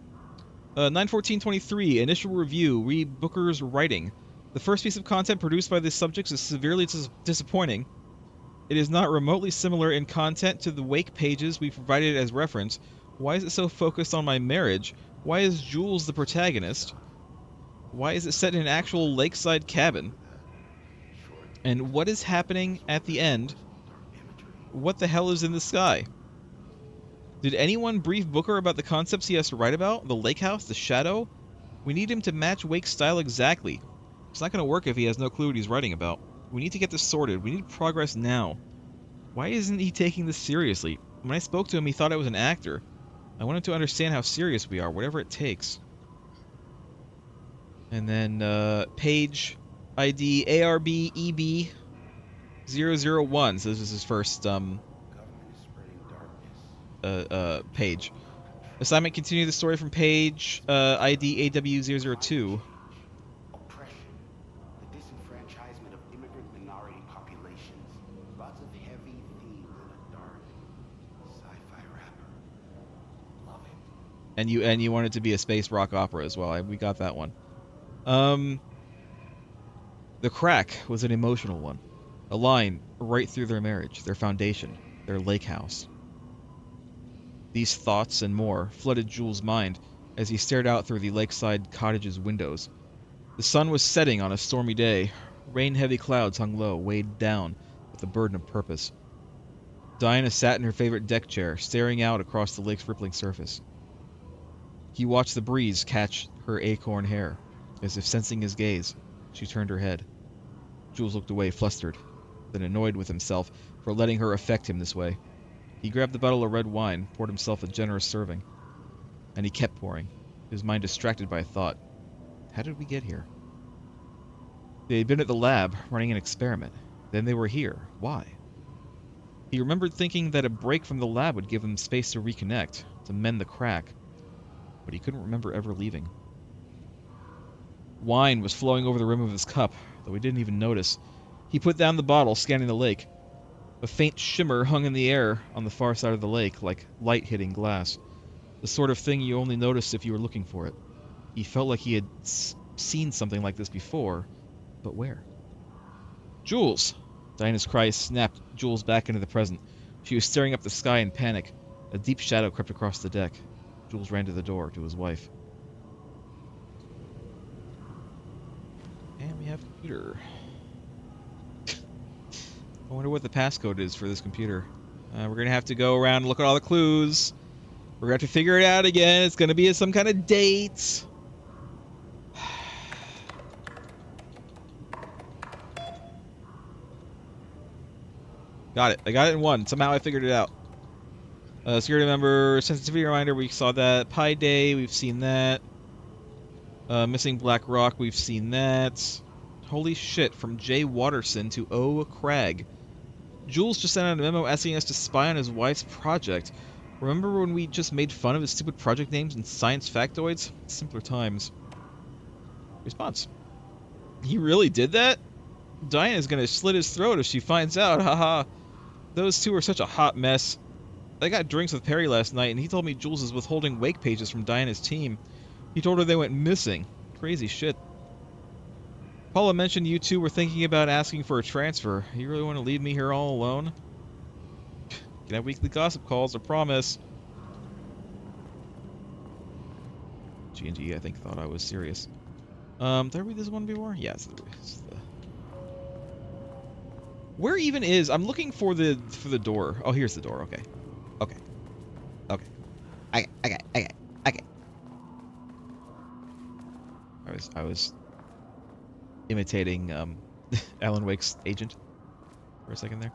Speaker 2: 9/14/23, initial review, read Booker's writing. The first piece of content produced by the subjects is severely disappointing. It is not remotely similar in content to the wake pages we provided as reference. Why is it so focused on my marriage? Why is Jules the protagonist? Why is it set in an actual lakeside cabin? And what is happening at the end? What the hell is in the sky? Did anyone brief Booker about the concepts he has to write about? The lake house? The shadow? We need him to match Wake's style exactly. It's not going to work if he has no clue what he's writing about. We need to get this sorted. We need progress now. Why isn't he taking this seriously? When I spoke to him, he thought I was an actor. I want him to understand how serious we are, whatever it takes. And then, page ID ARBEB001. So this is his first, page. Assignment: continue the story from page ID AW002.
Speaker 13: Oppression, the disenfranchisement of immigrant minority populations. Lots of heavy themes in a dark sci-fi wrapper. Love it.
Speaker 2: And you want it to be a space rock opera as well. We got that one. The crack was an emotional one. A line right through their marriage, their foundation, their lake house. These thoughts and more flooded Jules' mind as he stared out through the lakeside cottage's windows. The sun was setting on a stormy day. Rain-heavy clouds hung low, weighed down with the burden of purpose. Diana sat in her favorite deck chair, staring out across the lake's rippling surface. He watched the breeze catch her acorn hair. As if sensing his gaze, she turned her head. Jules looked away, flustered, then annoyed with himself for letting her affect him this way. He grabbed the bottle of red wine, poured himself a generous serving. And he kept pouring, his mind distracted by a thought. How did we get here? They had been at the lab, running an experiment. Then they were here. Why? He remembered thinking that a break from the lab would give them space to reconnect, to mend the crack. But he couldn't remember ever leaving. Wine was flowing over the rim of his cup, though he didn't even notice. He put down the bottle, scanning the lake. A faint shimmer hung in the air on the far side of the lake, like light hitting glass. The sort of thing you only noticed if you were looking for it. He felt like he had seen something like this before, but where? Jules! Diana's cry snapped Jules back into the present. She was staring up the sky in panic. A deep shadow crept across the deck. Jules ran to the door, to his wife. And we have a computer. I wonder what the passcode is for this computer. We're going to have to go around and look at all the clues. We're going to have to figure it out again. It's going to be some kind of date. Got it. I got it in one. Somehow I figured it out. Security member, sensitivity reminder, we saw that. Pi Day, we've seen that. Missing Black Rock, we've seen that. Holy shit, from Jay Watterson to O. Cragg. Jules just sent out a memo asking us to spy on his wife's project. Remember when we just made fun of his stupid project names and science factoids? Simpler times. Response. He really did that? Diana's gonna slit his throat if she finds out, haha. Those two are such a hot mess. I got drinks with Perry last night and he told me Jules is withholding wake pages from Diana's team. He told her they went missing. Crazy shit. Paula mentioned you two were thinking about asking for a transfer. You really want to leave me here all alone? Can have weekly gossip calls, I promise. G&G, I think, thought I was serious. Did I read this one before? Yeah, it's the... Where even is... I'm looking for the door. Oh, here's the door. Okay. Okay. Okay. Okay. I was imitating Alan Wake's agent for a second there.